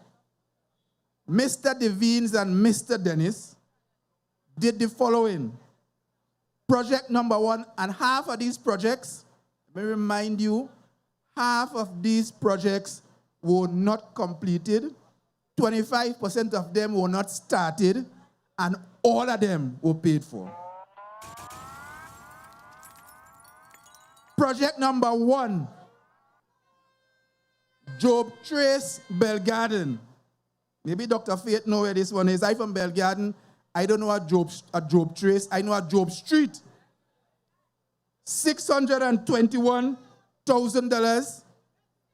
Mr. Devines and Mr. Dennis did the following. Project number 1, and half of these projects, let me remind you, half of these projects were not completed, 25% of them were not started, and all of them were paid for. Project number 1, Job Trace, Belgarden. Maybe Dr. Faith knows where this one is. I'm from Belgarden. I don't know a Job Trace. I know a Job Street. $621,000,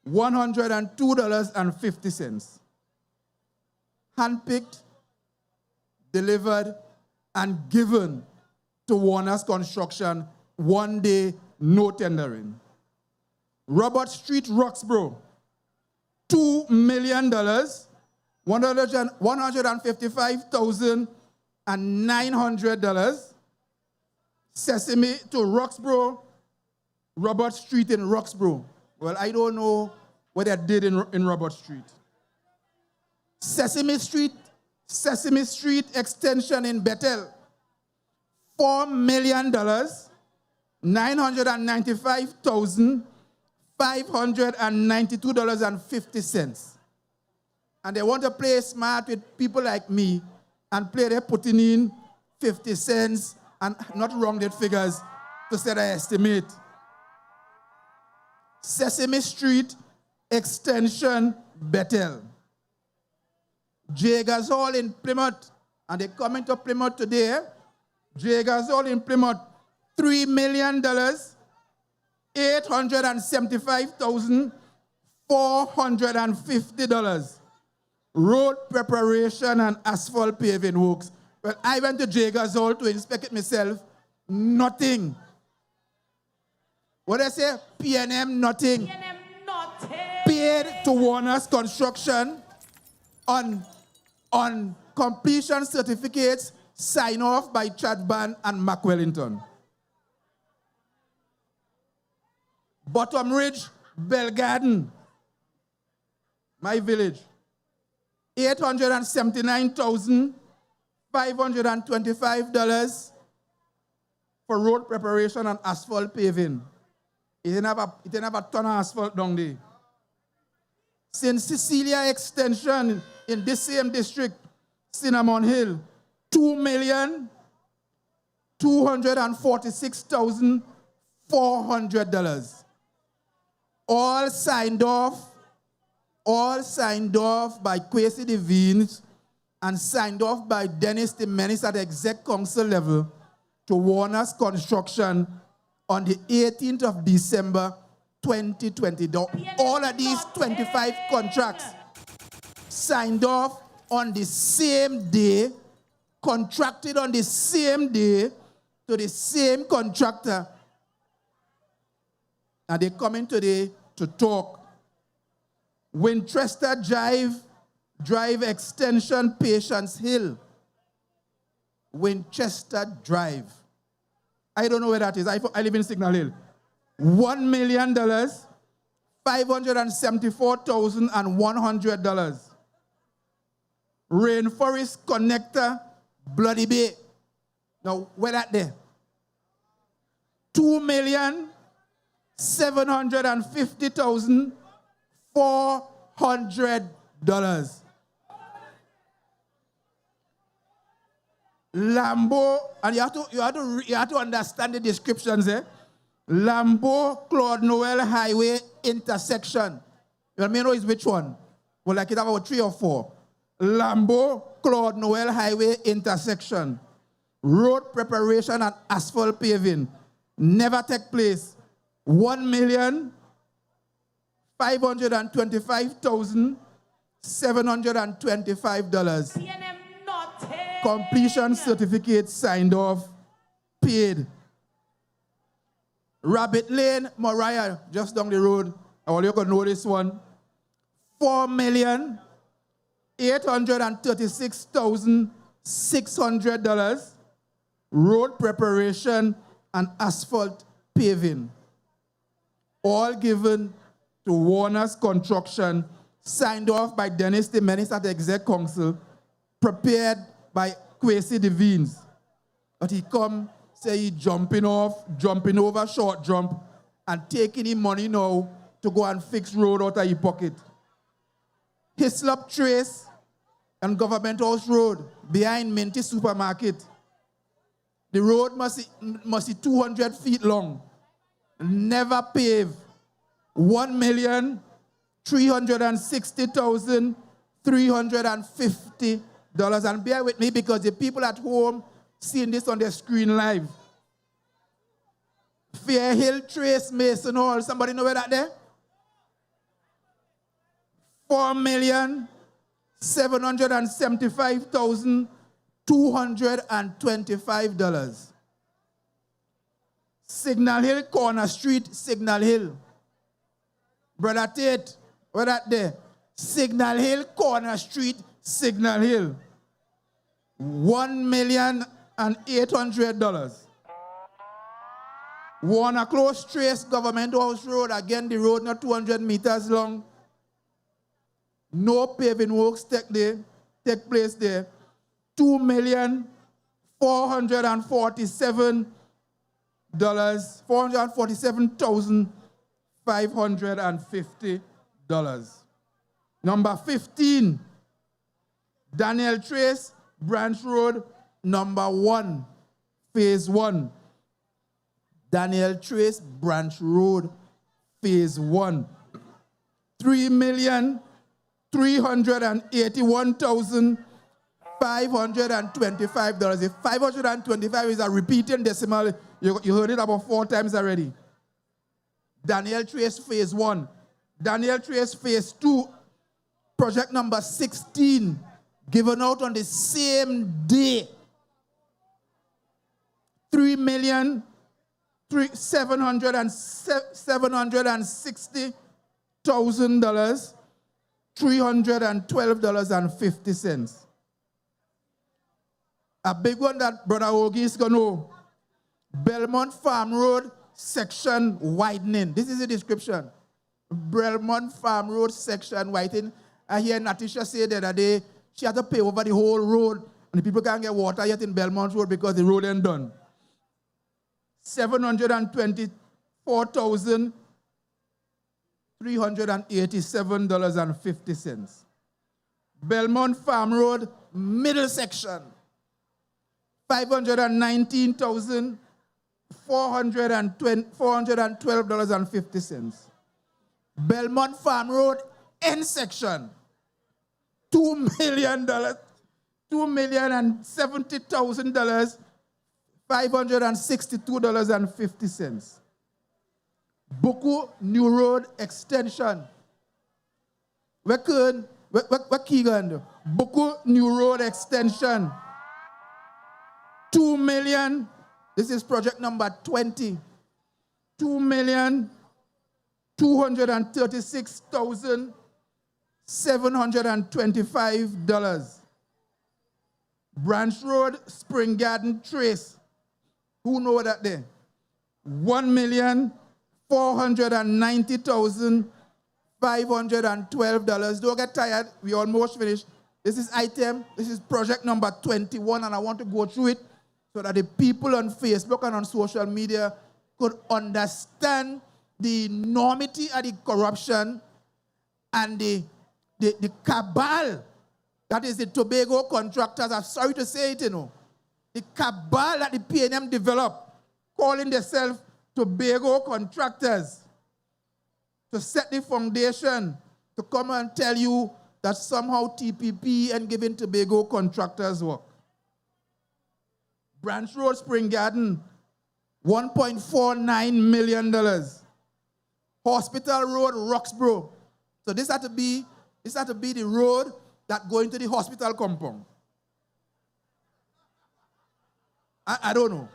$102.50. Handpicked, delivered, and given to Warner's Construction, 1 day, no tendering. Robert Street, Roxborough, $2 million, $155,900. Sesame to Roxborough, Robert Street in Roxborough. Well, I don't know what they did in Robert Street. Sesame Street extension in Bethel, $4 million, $995,592.50. And they want to play smart with people like me and play they're putting in 50 cents and not rounded figures to say the estimate. Sesame Street extension, Bethel. Jaggers Hall in Plymouth, and they come into Plymouth today. Jaggers Hall in Plymouth, $3 million, $875,450. Road preparation and asphalt paving works. Well, I went to Jaggers Hall to inspect it myself. Nothing. What I say? PNM, nothing. PNM, nothing. Paid to Warner's Construction on completion certificates signed off by Chadban and McWellington. Bottom Ridge, Belgarden, my village, $879,525 for road preparation and asphalt paving. It didn't have a ton of asphalt down there. St. Cecilia extension in this same district, Cinnamon Hill, $2,246,400. All signed off by Kwesi Devines and signed off by Dennis Timenis at the exec council level to Warner's Construction on the 18th of December, 2020. All of these 25 contracts signed off on the same day, contracted on the same day to the same contractor. And they come in today to talk. Winchester Drive Extension, Patience Hill. Winchester Drive. I don't know where that is. I live in Signal Hill. $1 million, $574,100. Rainforest Connector, Bloody Bay. Now, where that there? $2,750,400. Lambo, and you have to understand the descriptions, eh? Lambo Claude Noel Highway intersection. You may know is which one? Well, like it have about 3 or 4. Lambo Claude Noel Highway intersection. Road preparation and asphalt paving. Never take place. $1,525,725. Completion certificate signed off, paid. Rabbit Lane, Moriah, just down the road. I want you to know this one. $4,836,600. Road preparation and asphalt paving. All given to Warner's Construction, signed off by Dennis the Menace at the Exec Council, prepared by Kwesi Devines. But he come, say he jumping over short jump, and taking him money now to go and fix road out of his pocket. Hislop Trace and Government House Road behind Minty Supermarket. The road must be 200 feet long. Never paved. $1,360,350. And bear with me because the people at home seeing this on their screen live. Fairhill Trace Mason Hall. Somebody know where that there? $4,775,225. Signal Hill Corner Street, Signal Hill. Brother Tate, where that there? Signal Hill Corner Street, Signal Hill. $1,800,000. Warner Close Trace Government House Road. Again, the road not 200 meters long. No paving works take place there. $447,550. Number 15, Daniel Trace, Branch Road, number 1, phase 1. Daniel Trace, Branch Road, phase 1. $3,381,525. If 525 is a repeating decimal, you heard it about 4 times already. Daniel Trace, phase 1. Daniel Trace, phase 2. Project number 16, given out on the same day. $3,760,000, $312.50. A big one that Brother Ogie is going to know. Belmont Farm Road section widening. This is the description. Belmont Farm Road section widening. I hear Natisha say the other day she had to pay over the whole road and the people can't get water yet in Belmont Road because the road ain't done. $724,387.50. Belmont Farm Road, middle section, $412.50. Belmont Farm Road, end section, $2,070,000, $562.50. Buku New Road Extension. What Keegan? Buku New Road Extension. 2 million. This is project number 20. $2,236,725. Branch Road Spring Garden Trace. Who know that there? $1,490,512. Don't get tired. We almost finished. This is project number 21, and I want to go through it so that the people on Facebook and on social media could understand the enormity of the corruption and the cabal that is the Tobago contractors. I'm sorry to say it, the cabal that the PNM developed, calling themselves Tobago contractors, to set the foundation to come and tell you that somehow TPP and giving Tobago contractors work. Branch Road Spring Garden, $1.49 million. Hospital Road Roxborough. So this had to be the road that go into the hospital compound. I don't know.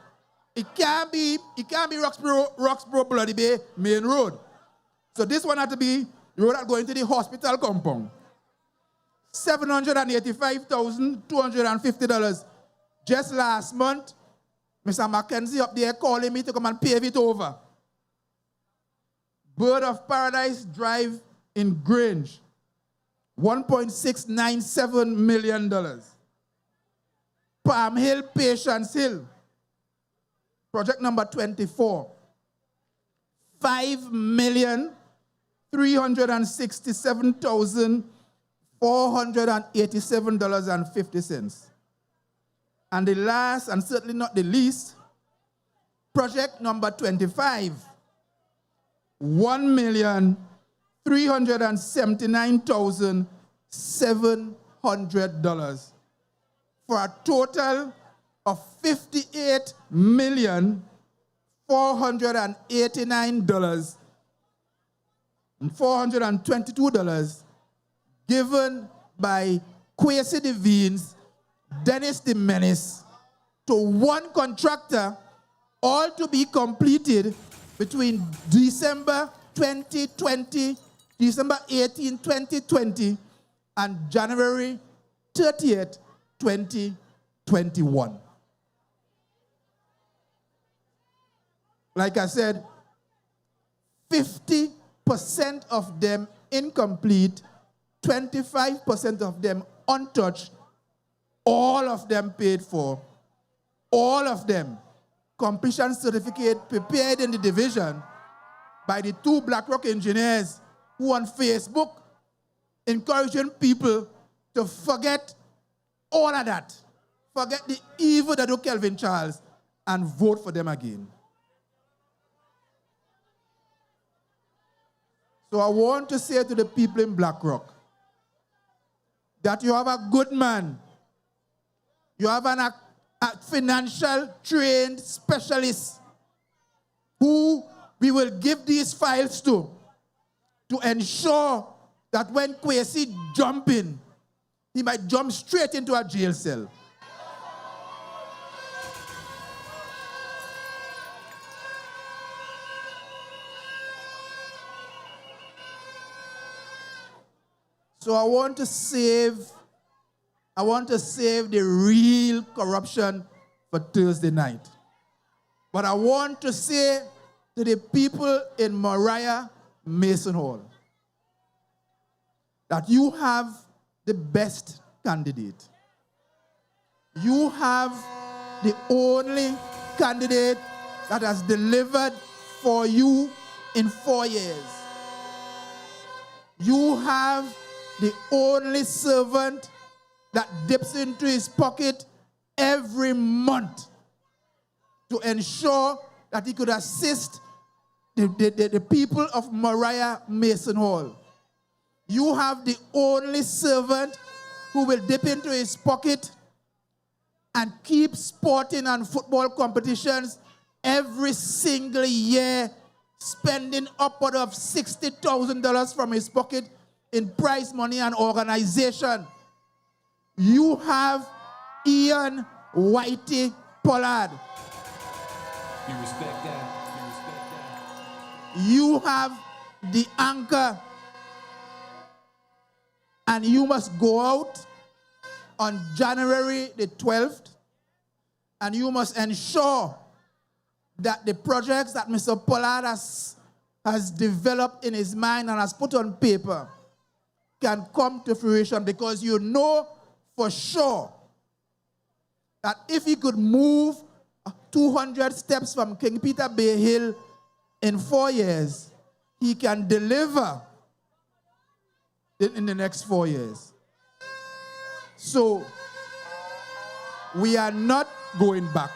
It can't be Roxborough Bloody Bay main road. So this one had to be the road that go into the hospital compound. $785,250. Just last month, Mr. Mackenzie up there calling me to come and pave it over. Bird of Paradise Drive in Grange, $1.697 million. Palm Hill, Patience Hill, project number 24, $5,367,487.50. And the last, and certainly not the least, project number 25, $1,379,700 for a total of $58,489,422 given by Kwesi Devines, Dennis the Menace, to one contractor, all to be completed between December 18, 2020, and January 30th, 2021. Like I said, 50% of them incomplete, 25% of them untouched, all of them paid for, all of them completion certificate prepared in the division by the two BlackRock engineers who on Facebook encouraging people to forget all of that, forget the evil that do Kelvin Charles, and vote for them again. So I want to say to the people in BlackRock that you have a good man, you have a financial trained specialist who we will give these files to ensure that when Kwesi jump in, he might jump straight into a jail cell. So I want to save the real corruption for Thursday night. But I want to say to the people in Moriah Mason Hall that you have the best candidate. You have the only candidate that has delivered for you in 4 years. You have the only servant that dips into his pocket every month to ensure that he could assist the people of Moriah Mason Hall. You have the only servant who will dip into his pocket and keep sporting and football competitions every single year spending upward of $60,000 from his pocket in prize money and organization. You have Ian Whitey Pollard. You respect that. You respect that. You have the anchor. And you must go out on January the 12th, and you must ensure that the projects that Mr. Pollard has developed in his mind and has put on paper can come to fruition, because you know for sure that if he could move 200 steps from King Peter Bay Hill in 4 years, he can deliver in the next 4 years. So we are not going back.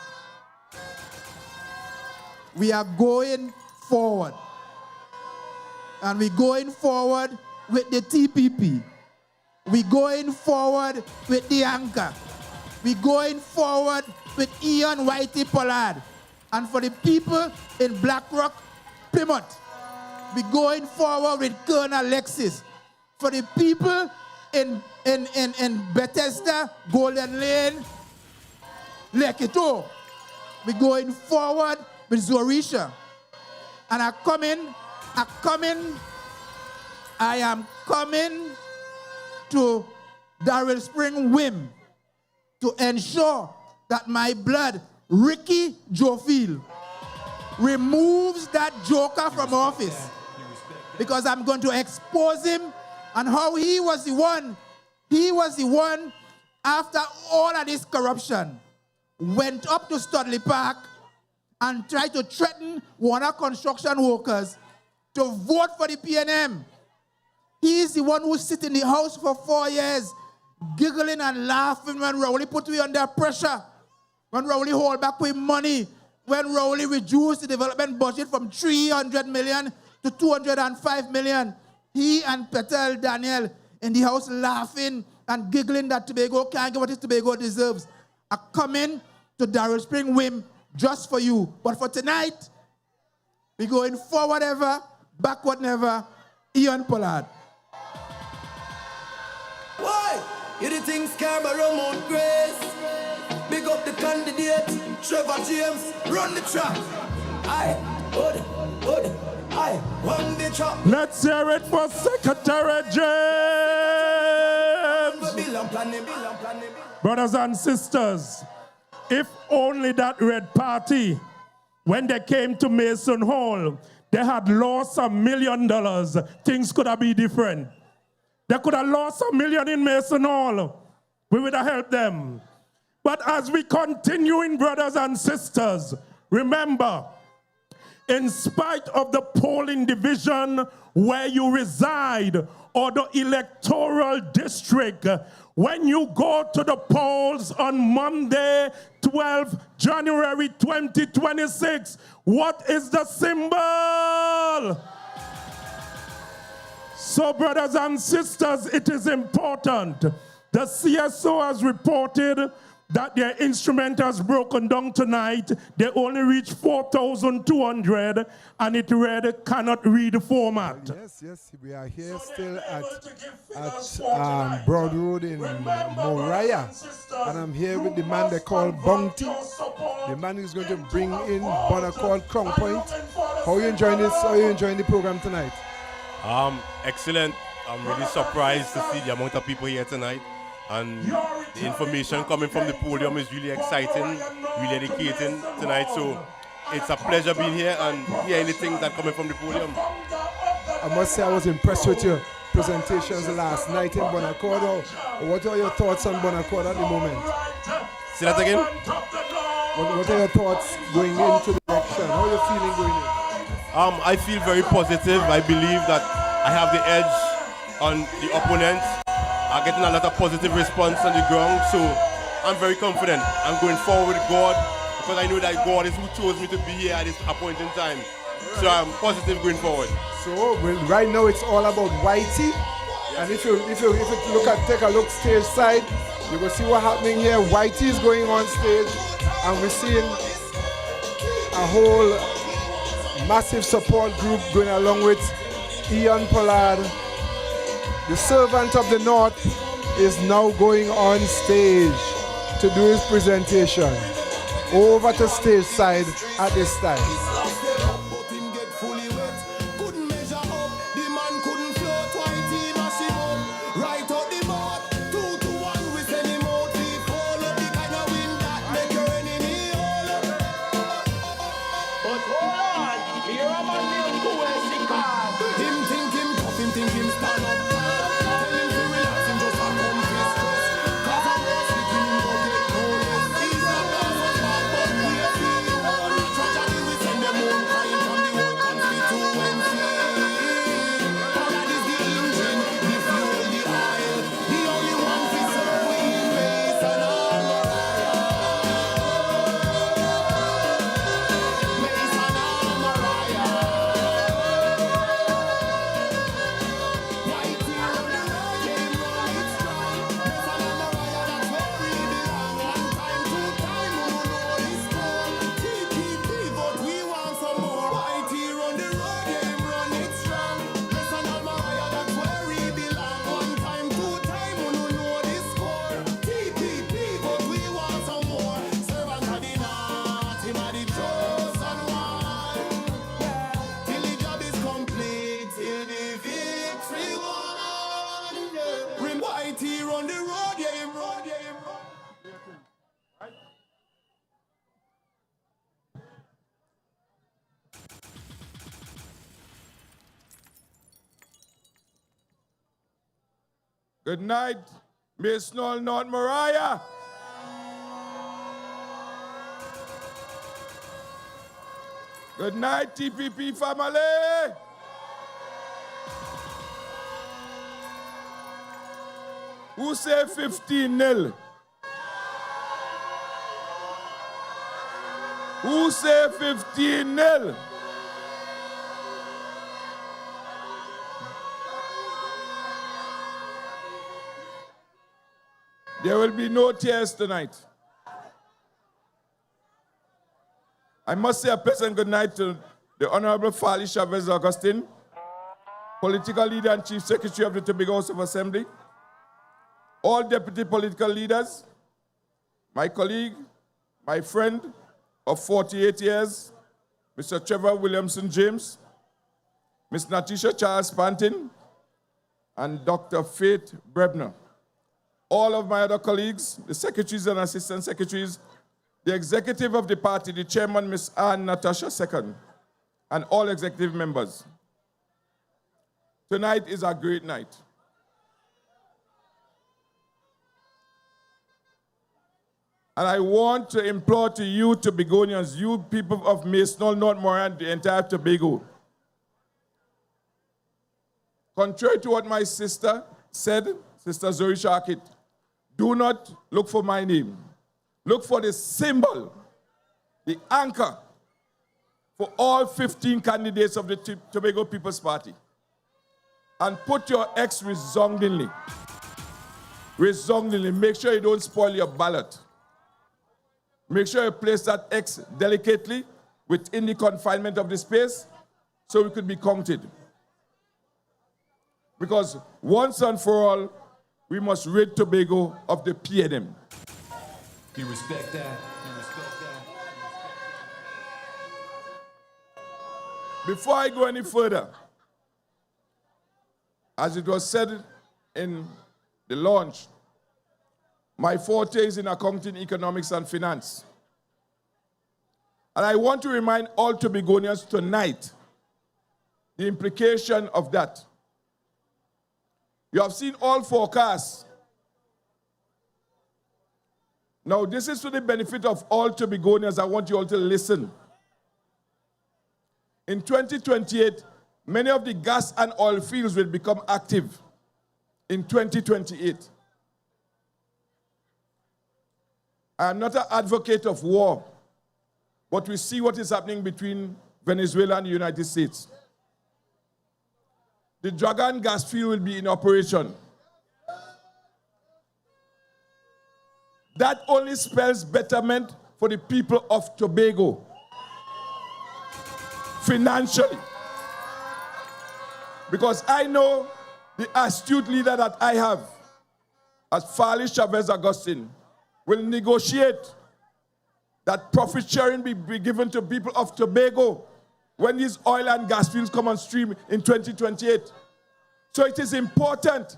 We are going forward. And we're going forward with the TPP. We're going forward with the anchor. We're going forward with Ian Whitey Pollard. And for the people in Blackrock, Plymouth, we're going forward with Colonel Alexis. For the people in Bethesda, Golden Lane, Lekito, we're going forward with Zorisha. And I am coming to Darrell Spring Whim to ensure that my blood, Ricky Jofield, removes that joker from office. Because I'm going to expose him and how he was the one, after all of this corruption, went up to Studley Park and tried to threaten Warner construction workers to vote for the PNM. He is the one who sit in the house for 4 years, giggling and laughing when Rowley put me under pressure, when Rowley hold back with money, when Rowley reduced the development budget from 300 million to 205 million. He and Petel Daniel in the house laughing and giggling that Tobago can't get what his Tobago deserves. I come in to Darrell Spring Whim just for you. But for tonight, we're going forward ever, backward never. Ian Pollard. Why? You the things Scarborough Mount Grace. Big up the candidate, Trevor James, run the track. Aye, hood, aye, run the track. Let's hear it for Secretary James. Brothers and sisters, if only that Red Party, when they came to Mason Hall, they had lost $1 million, things could have been different. They could have lost $1 million in Mason Hall. We would have helped them. But as we continue in, brothers and sisters, remember, in spite of the polling division where you reside or the electoral district, when you go to the polls on Monday, 12th January 2026, what is the symbol? So, brothers and sisters, it is important. The CSO has reported that their instrument has broken down tonight. They only reached 4,200, and it read, cannot read the format. Yes, we are here still at Broad Road in Moriah, and I'm here with the man they call Bounty, the man who's going to bring in Bonaccord Crown Point. How are you enjoying this? How are you enjoying the program tonight? Excellent. I'm really surprised to see the amount of people here tonight. And the information coming from the podium is really exciting, really educating tonight. So it's a pleasure being here and hearing the things that are coming from the podium. I must say I was impressed with your presentations last night in Bonaccord. What are your thoughts on Bonaccord at the moment? Say that again? What are your thoughts going into the election? How are you feeling going in? I feel very positive. I believe that I have the edge on the opponent. I'm getting a lot of positive response on the ground, so I'm very confident. I'm going forward with God because I know that God is who chose me to be here at this appointed time. So I'm positive going forward. So right now it's all about Whitey, and if you take a look stage side, you will see what's happening here. Whitey is going on stage, and we're seeing a whole massive support group going along with Ian Pollard. The servant of the North is now going on stage to do his presentation. Over to stage side at this time. Good night, Miss North Moriah. Good night, TPP family. Who say 15-0? Who say 15-0? There will be no tears tonight. I must say a pleasant good night to the Honorable Farley Chavez Augustine, political leader and Chief Secretary of the Tobago House of Assembly, all deputy political leaders, my colleague, my friend of 48 years, Mr. Trevor Williamson James, Ms. Natisha Charles Pantin, and Dr. Faith Brebner. All of my other colleagues, the secretaries and assistant secretaries, the executive of the party, the chairman, Ms. Ann Natasha II, and all executive members. Tonight is a great night. And I want to implore to you Tobagonians, you people of Mason, North Moriah, and the entire Tobago. Contrary to what my sister said, Sister Zorisha Hackett, do not look for my name. Look for the symbol, the anchor for all 15 candidates of the Tobago People's Party. And put your X resoundingly. Resoundingly. Make sure you don't spoil your ballot. Make sure you place that X delicately within the confinement of the space so we could be counted. Because once and for all, we must rid Tobago of the PNM. You respect that? You respect that? Before I go any further, as it was said in the launch, my forte is in accounting, economics, and finance. And I want to remind all Tobagonians tonight the implication of that. You have seen all forecasts. Now, this is to the benefit of all Tobagonians. I want you all to listen. In 2028, many of the gas and oil fields will become active in 2028. I am not an advocate of war, but we see what is happening between Venezuela and the United States. The Dragon gas field will be in operation. That only spells betterment for the people of Tobago. financially. Because I know the astute leader that I have, as Farley Chavez Augustine, will negotiate that profit sharing be given to people of Tobago when these oil and gas fields come on stream in 2028. So it is important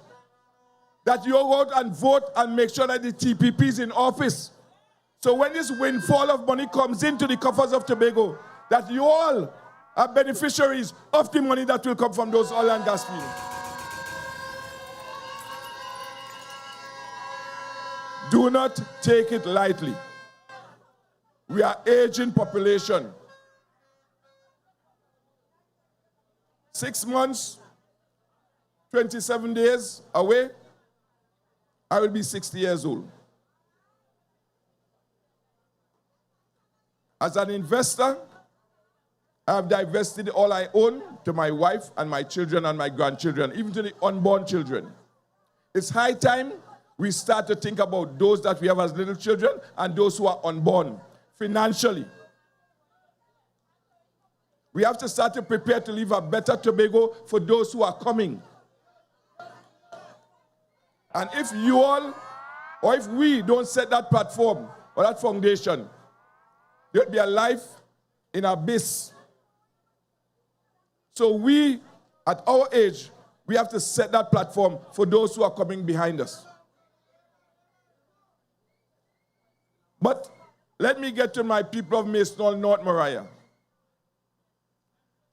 that you go out and vote and make sure that the TPP is in office. So when this windfall of money comes into the coffers of Tobago, that you all are beneficiaries of the money that will come from those oil and gas fields. Do not take it lightly. We are aging population. 6 months, 27 days away, I will be 60 years old. As an investor, I have divested all I own to my wife and my children and my grandchildren, even to the unborn children. It's high time we start to think about those that we have as little children and those who are unborn financially. We have to start to prepare to leave a better Tobago for those who are coming. And if you all, or if we don't set that platform or that foundation, there'll be a life in abyss. So we, at our age, we have to set that platform for those who are coming behind us. But let me get to my people of Mason, North Moriah.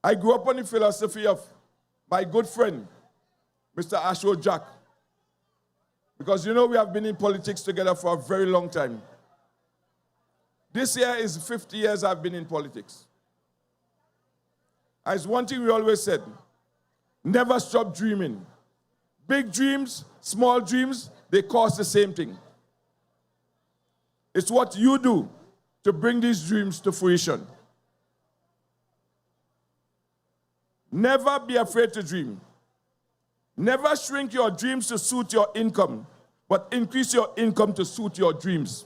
I grew up on the philosophy of my good friend, Mr. Ashwo Jack. Because you know we have been in politics together for a very long time. This year is 50 years I've been in politics. As one thing we always said, never stop dreaming. Big dreams, small dreams, they cost the same thing. It's what you do to bring these dreams to fruition. Never be afraid to dream. Never shrink your dreams to suit your income, but increase your income to suit your dreams.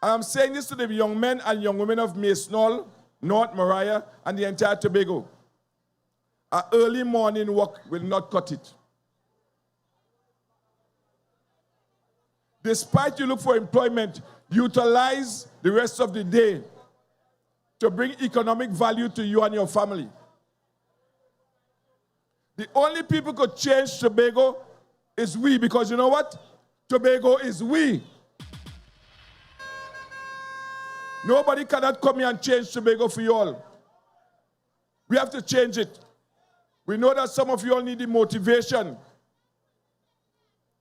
I'm saying this to the young men and young women of Mason, North Moriah, and the entire Tobago. An early morning walk will not cut it. Despite you look for employment, utilize the rest of the day to bring economic value to you and your family. The only people who could change Tobago is we, because you know what? Tobago is we. Nobody cannot come here and change Tobago for you all. We have to change it. We know that some of you all need the motivation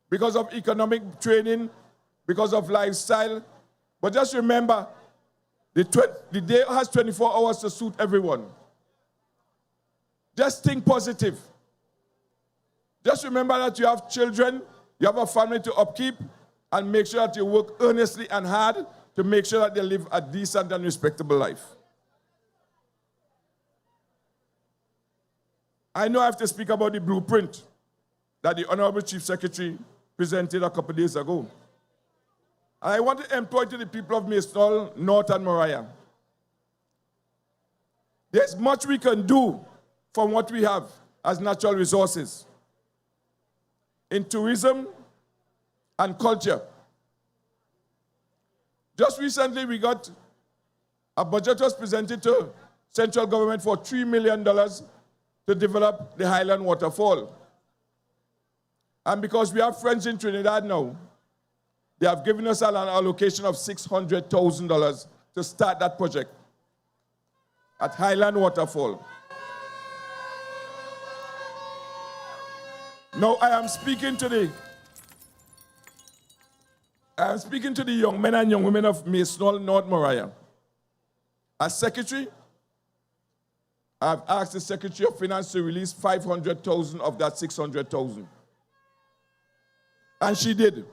because of economic training, because of lifestyle. But just remember, the day has 24 hours to suit everyone. Just think positive. Just remember that you have children, you have a family to upkeep, and make sure that you work earnestly and hard to make sure that they live a decent and respectable life. I know I have to speak about the blueprint that the Honorable Chief Secretary presented a couple days ago. I want to employ to the people of Mason, North and Moriah. There's much we can do from what we have as natural resources in tourism and culture. Just recently, we got a budget was presented to central government for $3 million to develop the Highland Waterfall. And because we have friends in Trinidad now, they have given us an allocation of $600,000 to start that project at Highland Waterfall. Now I am speaking to the young men and young women of Mason, North Moriah. As secretary, I've asked the Secretary of Finance to release $500,000 of that $600,000. And she did.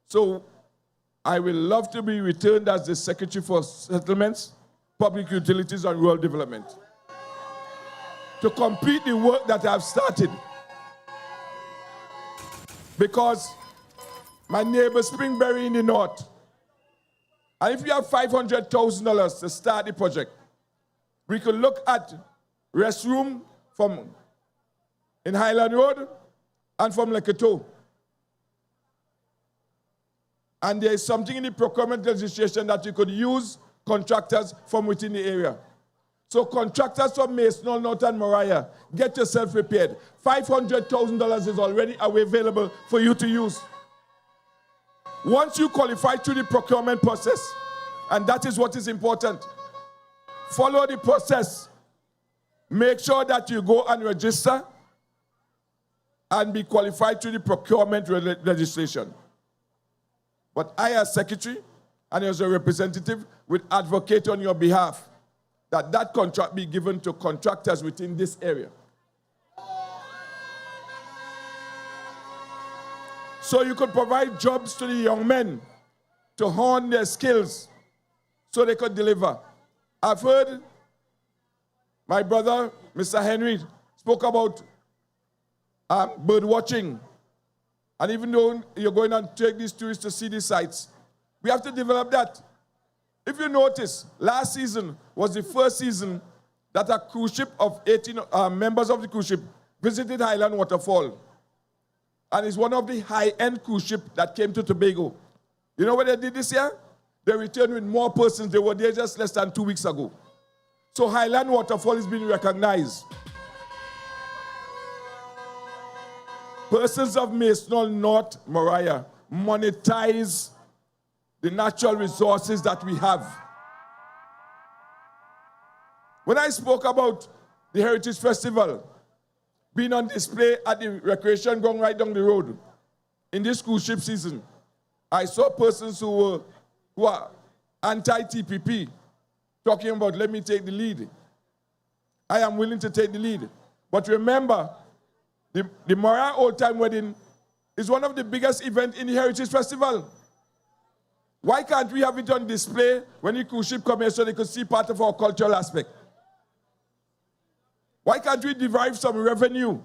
So I will love to be returned as the Secretary for Settlements, Public Utilities, and Rural Development to complete the work that I've started. Because my neighbor Springberry in the north And if we have $500,000 to start the project, we could look at restroom in Highland Road and from Leketo. And there is something in the procurement legislation that you could use contractors from within the area. So contractors from Masonol, North and Moriah, get yourself prepared. $500,000 is already available for you to use. Once you qualify through the procurement process, and that is what is important, follow the process. Make sure that you go and register and be qualified through the procurement legislation. But I, as secretary and as a representative, will advocate on your behalf that that contract be given to contractors within this area. So you could provide jobs to the young men to hone their skills so they could deliver. I've heard my brother, Mr. Henry, spoke about bird watching. And even though you're going to take these tourists to see these sites, we have to develop that. If you notice, last season was the first season that a cruise ship of 18 members of the cruise ship visited Highland Waterfall. And it's one of the high-end cruise ships that came to Tobago. You know what they did this year? They returned with more persons. They were there just less than 2 weeks ago. So Highland Waterfall is being recognized. Persons of Masonol, North, Moriah, monetize the natural resources that we have. When I spoke about the Heritage Festival being on display at the recreation ground right down the road in this cruise ship season, I saw persons who are anti-TPP talking about, let me take the lead. I am willing to take the lead. But remember, the Moriah Old Time Wedding is one of the biggest events in the Heritage Festival. Why can't we have it on display when the cruise ship come here so they could see part of our cultural aspect? Why can't we derive some revenue?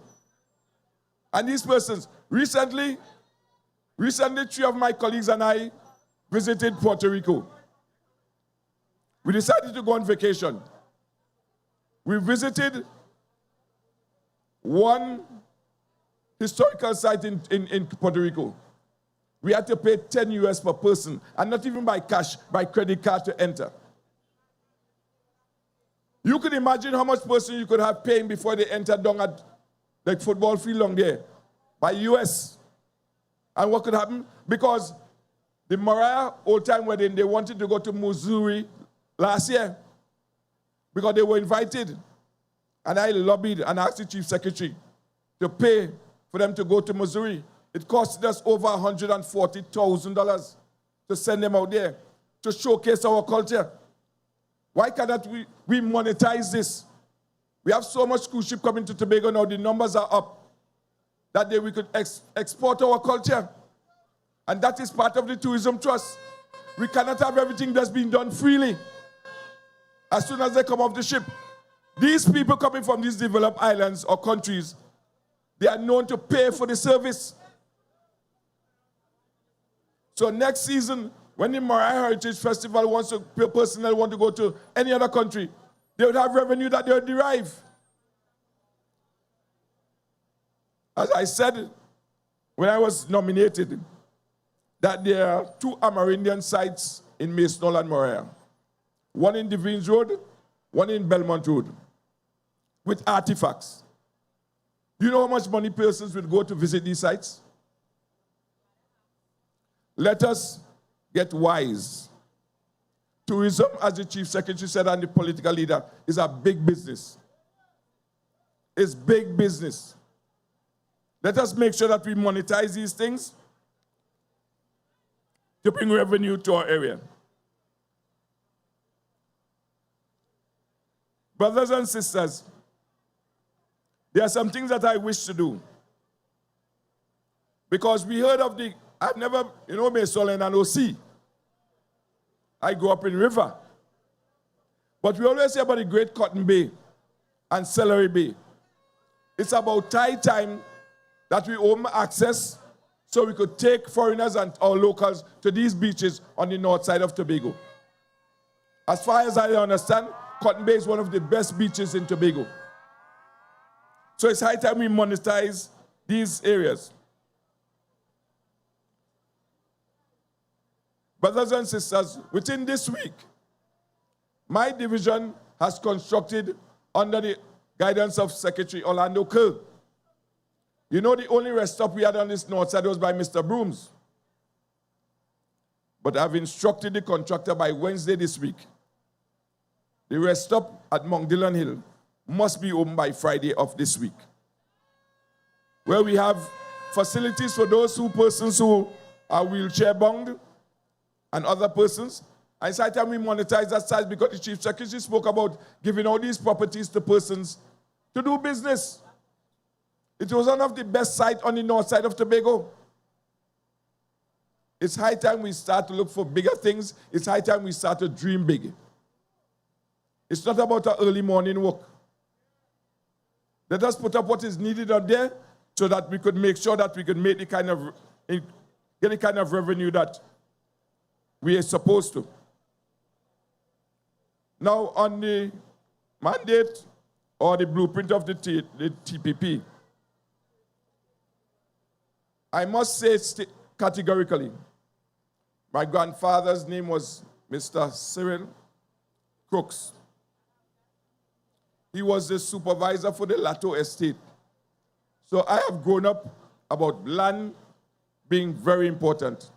And these persons, recently 3 of my colleagues and I visited Puerto Rico. We decided to go on vacation. We visited one historical site in Puerto Rico. We had to pay $10 per person, and not even by cash, by credit card to enter. You could imagine how much person you could have paying before they entered down at the football field down there, by US. And what could happen? Because the Moriah Old Time Wedding, they wanted to go to Missouri last year because they were invited. And I lobbied and asked the chief secretary to pay for them to go to Missouri. It costed us over $140,000 to send them out there to showcase our culture. Why cannot we monetize this? We have so much cruise ship coming to Tobago now, the numbers are up. That day we could export our culture. And that is part of the tourism trust. We cannot have everything that's being done freely. As soon as they come off the ship, these people coming from these developed islands or countries, they are known to pay for the service. So next season, when the Moriah Heritage Festival personnel want to go to any other country, they would have revenue that they would derive. As I said when I was nominated, that there are 2 Amerindian sites in Masonol and Moriah. One in Devines Road, one in Belmont Road, with artifacts. Do you know how much money persons would go to visit these sites? Let us get wise. Tourism, as the chief secretary said, and the political leader, is a big business. It's big business. Let us make sure that we monetize these things to bring revenue to our area. Brothers and sisters, there are some things that I wish to do. Because we heard of I've never, Masonol and OC. I grew up in River. But we always hear about the Great Cotton Bay and Celery Bay. It's about time that we open access so we could take foreigners and our locals to these beaches on the north side of Tobago. As far as I understand, Cotton Bay is one of the best beaches in Tobago. So it's high time we monetize these areas. Brothers and sisters, within this week, my division has constructed under the guidance of Secretary Orlando Kerr. You know, the only rest stop we had on this north side was by Mr. Brooms. But I've instructed the contractor by Wednesday this week. The rest stop at Mount Dillon Hill must be open by Friday of this week, where we have facilities for those persons who are wheelchair bound and other persons. And it's high time we monetize that site because the Chief Secretary spoke about giving all these properties to persons to do business. It was one of the best sites on the north side of Tobago. It's high time we start to look for bigger things. It's high time we start to dream big. It's not about our early morning work. Let us put up what is needed on there so that we could make sure that we could make get the kind of revenue that we are supposed to. Now, on the mandate or the blueprint of the TPP, I must say categorically, my grandfather's name was Mr. Cyril Crooks. He was the supervisor for the Lato estate. So I have grown up about land being very important.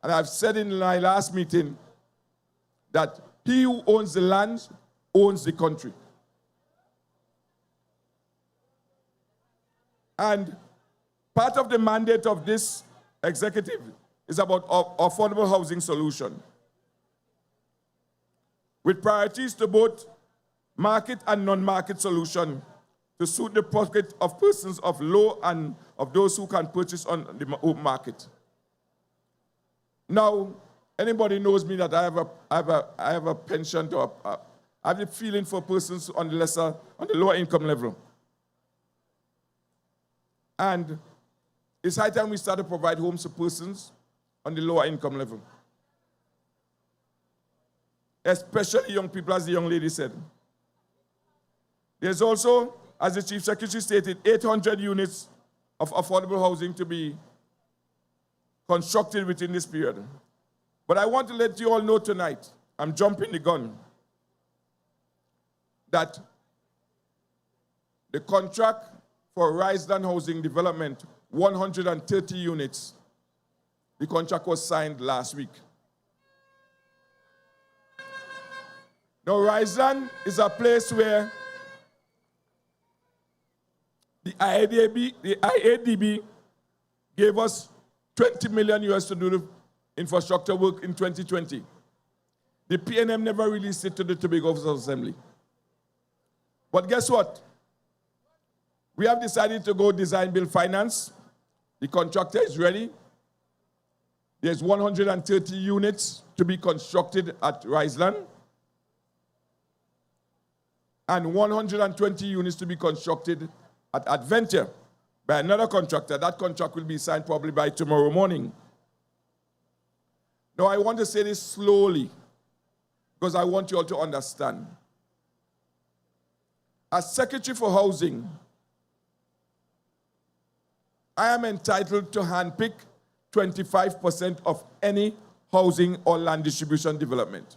And I've said in my last meeting that he who owns the land owns the country. And part of the mandate of this executive is about affordable housing solution, with priorities to both market and non-market solution to suit the pocket of persons of low and of those who can purchase on the open market. Now, anybody knows me that I have a penchant or I have a feeling for persons on the lower income level. And it's high time we start to provide homes to persons on the lower income level, especially young people, as the young lady said. There's also, as the Chief Secretary stated, 800 units of affordable housing to be constructed within this period. But I want to let you all know tonight, I'm jumping the gun, that the contract for Riseland Housing Development, 130 units, the contract was signed last week. Now, Riseland is a place where the IADB gave us $20 million US to do the infrastructure work in 2020. The PNM never released it to the Tobago Officers Assembly. But guess what? We have decided to go design, build, finance. The contractor is ready. There's 130 units to be constructed at Riseland and 120 units to be constructed at Adventure by another contractor. That contract will be signed probably by tomorrow morning. Now, I want to say this slowly because I want you all to understand. As Secretary for Housing, I am entitled to handpick 25% of any housing or land distribution development.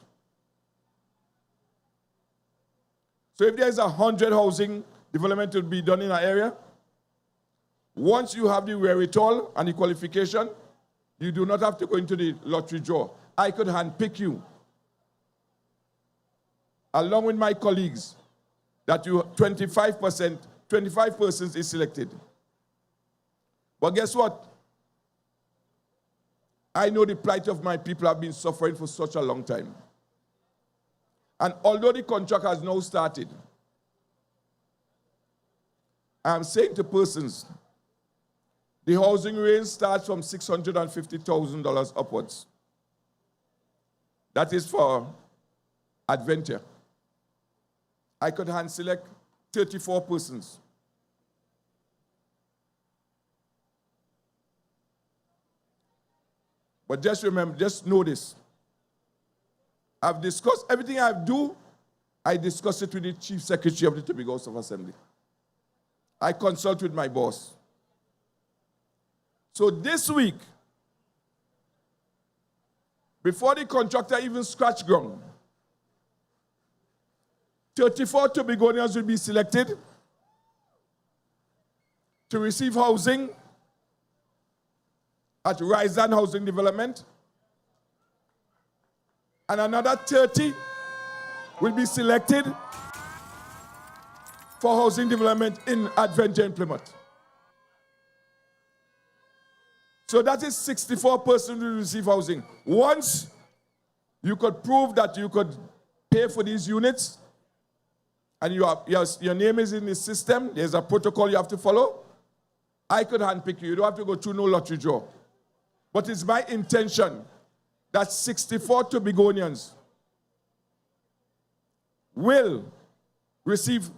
So if there's 100 housing development to be done in an area, once you have the wherewithal and the qualification, you do not have to go into the lottery draw. I could handpick you, along with my colleagues, that 25 persons is selected. But guess what? I know the plight of my people have been suffering for such a long time. And although the contract has now started, I'm saying to persons, the housing range starts from $650,000 upwards. That is for Adventure. I could hand select 34 persons. But just remember, just know this. I've discussed everything I do, I discuss it with the Chief Secretary of the Tobago House of Assembly. I consult with my boss. So this week, before the contractor even scratch ground, 34 Tobagonians will be selected to receive housing at Rise-Land Housing Development, and another 30 will be selected for housing development in Adventure in Plymouth. So that is 64 persons will receive housing. Once you could prove that you could pay for these units, and your name is in the system, there's a protocol you have to follow, I could handpick you. You don't have to go through no lottery draw. But it's my intention that 64 Tobagonians will receive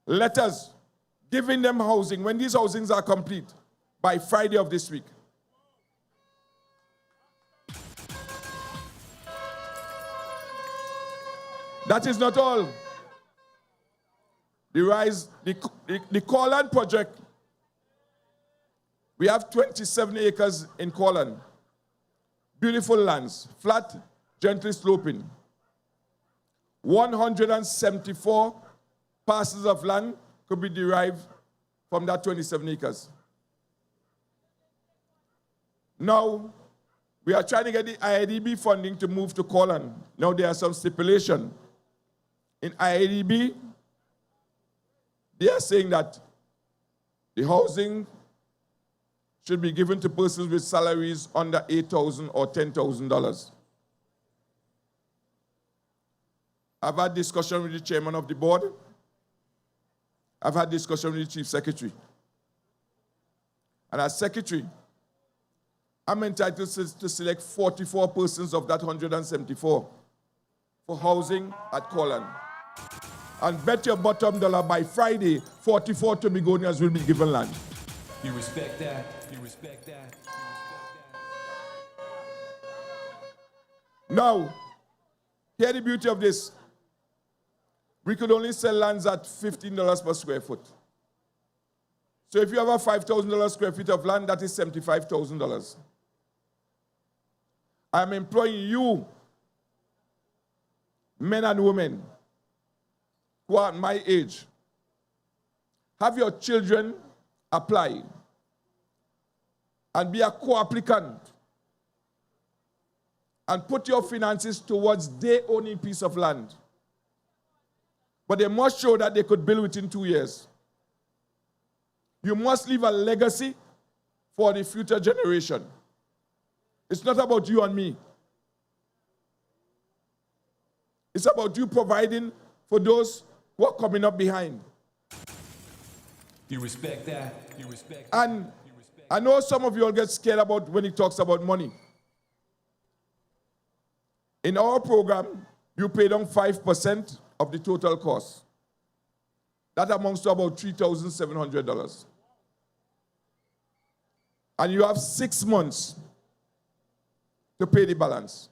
letters giving them housing when these housings are complete by Friday of this week. That is not all. The Corland project, we have 27 acres in Corland. Beautiful lands, flat, gently sloping. 174 parcels of land could be derived from that 27 acres. Now, we are trying to get the IIDB funding to move to Corland. Now, there are some stipulations. In IIDB, they are saying that the housing should be given to persons with salaries under $8,000 or $10,000. I've had discussion with the chairman of the board. I've had discussion with the chief secretary. And as secretary, I'm entitled to select 44 persons of that 174 for housing at Corland. And bet your bottom dollar by Friday, 44 Tobagonians will be given land. You respect that? You respect that? Now, here's the beauty of this. We could only sell lands at $15 per square foot. So if you have a $5,000 square feet of land, that is $75,000. I'm employing you, men and women, who are my age. Have your children apply and be a co-applicant and put your finances towards their owning piece of land. But they must show that they could build within 2 years. You must leave a legacy for the future generation. It's not about you and me. It's about you providing for those who are coming up behind. You respect that? You respect that? And I know some of you all get scared about when he talks about money. In our program, you pay down 5% of the total cost. That amounts to about $3,700. And you have 6 months to pay the balance.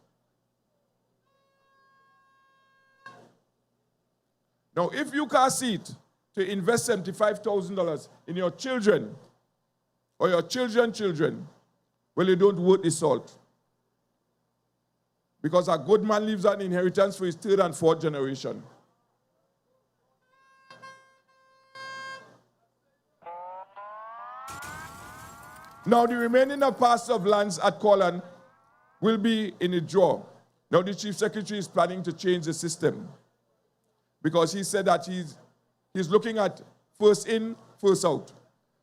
Now, if you can't see it, to invest $75,000 in your children or your children's children, well, you don't worth the salt. Because a good man leaves an inheritance for his 3rd and 4th generation. Now, the remaining parcels of lands at Corland will be in a draw. Now, the Chief Secretary is planning to change the system because he said that he's looking at first in, first out.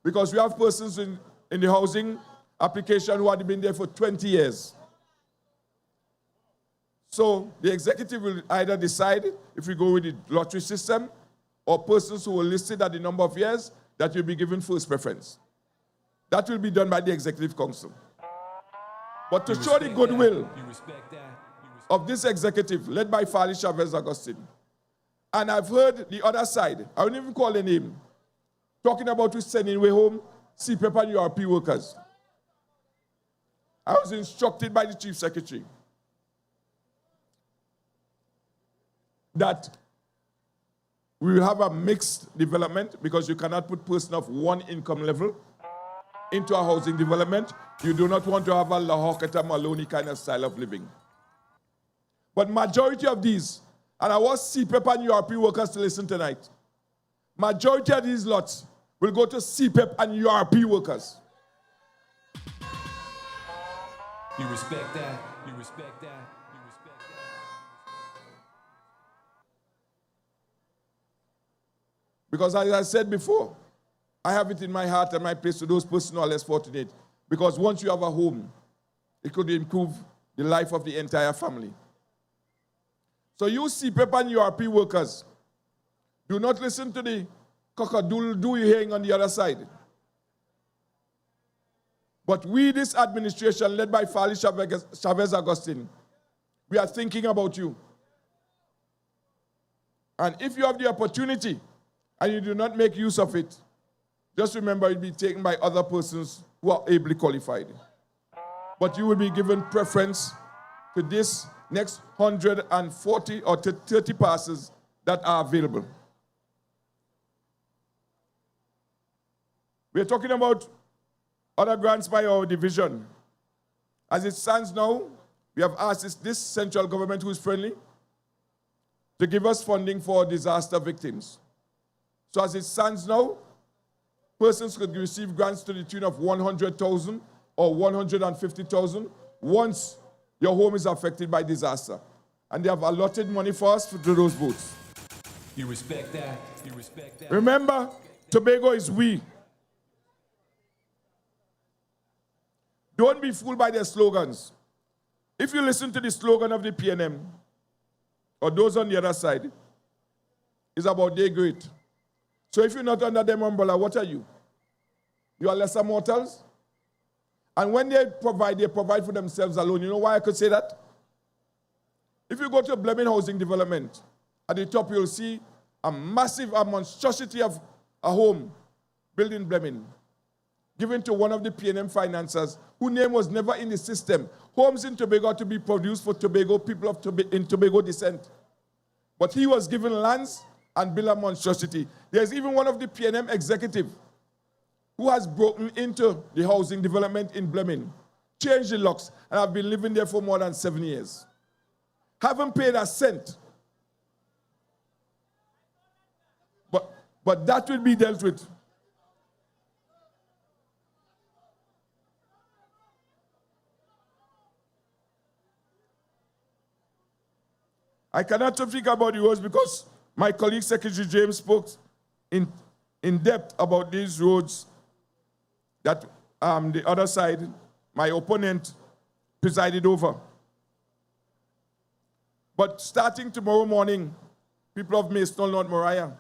Because we have persons in the housing application who have been there for 20 years. So the executive will either decide if we go with the lottery system or persons who were listed at the number of years that will be given first preference. That will be done by the Executive Council. But to show the goodwill of this executive, led by Fali Chavez Agustin, and I've heard the other side, I won't even call a name, talking about we sending way home CPEP and URP workers. I was instructed by the Chief Secretary that we will have a mixed development because you cannot put person of one income level into a housing development. You do not want to have a La Hawketta Maloney kind of style of living. But majority of these, and I want CPEP and URP workers to listen tonight, majority of these lots will go to CPEP and URP workers. You respect that? You respect that? You respect that? Because as I said before, I have it in my heart and my place to those persons who are less fortunate. Because once you have a home, it could improve the life of the entire family. So you CPEP and URP workers, do not listen to the cockadoodle-doo you're hearing on the other side. But we, this administration, led by Fali Chavez Agustin, we are thinking about you. And if you have the opportunity and you do not make use of it, just remember it will be taken by other persons who are ably qualified. But you will be given preference to this next 140 or 30 passes that are available. We are talking about other grants by our division. As it stands now, we have asked this central government, who is friendly, to give us funding for disaster victims. So as it stands now, persons could receive grants to the tune of 100,000 or 150,000 once your home is affected by disaster. And they have allotted money for us to those votes. You respect that? You respect that? Remember, Tobago is we. Don't be fooled by their slogans. If you listen to the slogan of the PNM, or those on the other side, it's about they great. So if you're not under them umbrella, what are you? You are lesser mortals? And when they provide for themselves alone. You know why I could say that? If you go to a Bleming housing development, at the top you'll see a monstrosity of a home built in Bleming, given to one of the PNM financiers, whose name was never in the system. Homes in Tobago are to be produced for Tobago, people of in Tobago descent. But he was given lands and built a monstrosity. There's even one of the PNM executive who has broken into the housing development in Bleming, changed the locks, and have been living there for more than 7 years. Haven't paid a cent. But that will be dealt with. I cannot speak about the roads because my colleague Secretary James spoke in depth about these roads that the other side, my opponent, presided over. But starting tomorrow morning, people of Mayston, North Moriah,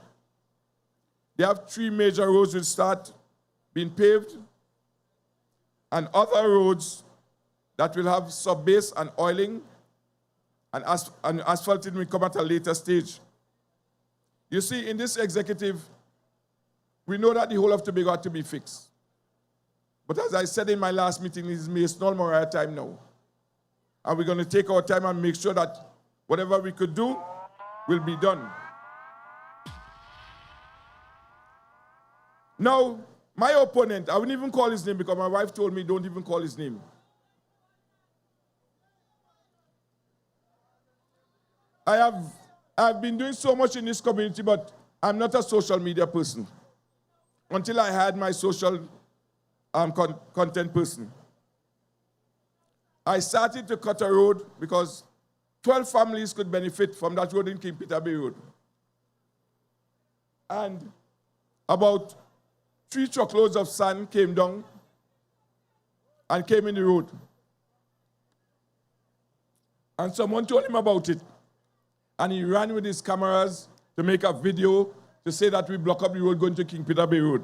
they have 3 major roads will start being paved, and other roads that will have sub-base and oiling, and asphalting will come at a later stage. You see, in this executive, we know that the whole of Tobago had to be fixed. But as I said in my last meeting, it is Mayston Moriah time now. And we're going to take our time and make sure that whatever we could do will be done. Now, my opponent, I wouldn't even call his name because my wife told me don't even call his name. I've been doing so much in this community, but I'm not a social media person until I had my social content person. I started to cut a road because 12 families could benefit from that road in King Peter Bay Road. And about 3 truckloads of sand came down and came in the road. And someone told him about it. And he ran with his cameras to make a video to say that we block up the road going to King Peter Bay Road.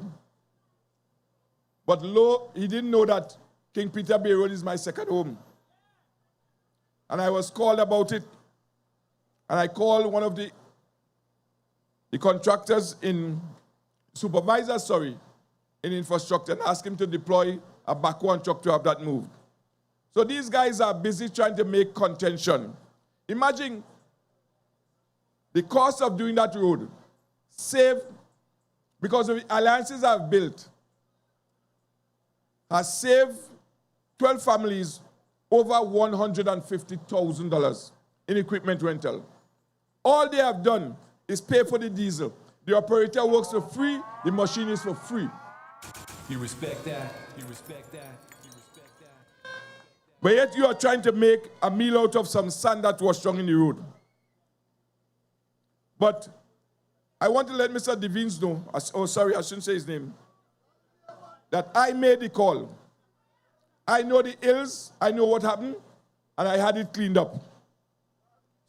But he didn't know that King Peter Bay Road is my second home. And I was called about it. And I called one of the contractors supervisors in infrastructure and asked him to deploy a backhoe and truck to have that moved. So these guys are busy trying to make contention. Imagine the cost of doing that road. Saved, because of the alliances I've built, has saved 12 families over $150,000 in equipment rental. All they have done is pay for the diesel. The operator works for free, the machine is for free. You respect that? You respect that? You respect that? But yet you are trying to make a meal out of some sand that was strung in the road. But I want to let Mr. Devines know, oh sorry, I shouldn't say his name, that I made the call. I know the ills, I know what happened, and I had it cleaned up.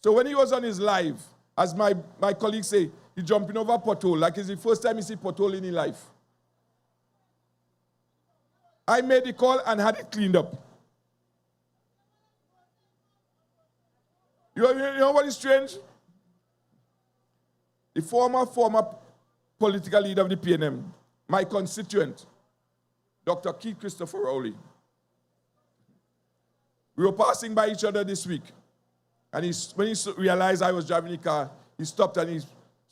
So when he was on his live, as my colleagues say, he jumping over pothole, like it's the first time he see pothole in his life. I made the call and had it cleaned up. You know what is strange? The former political leader of the PNM, my constituent, Dr. Keith Christopher Rowley. We were passing by each other this week, and when he realized I was driving the car, he stopped and he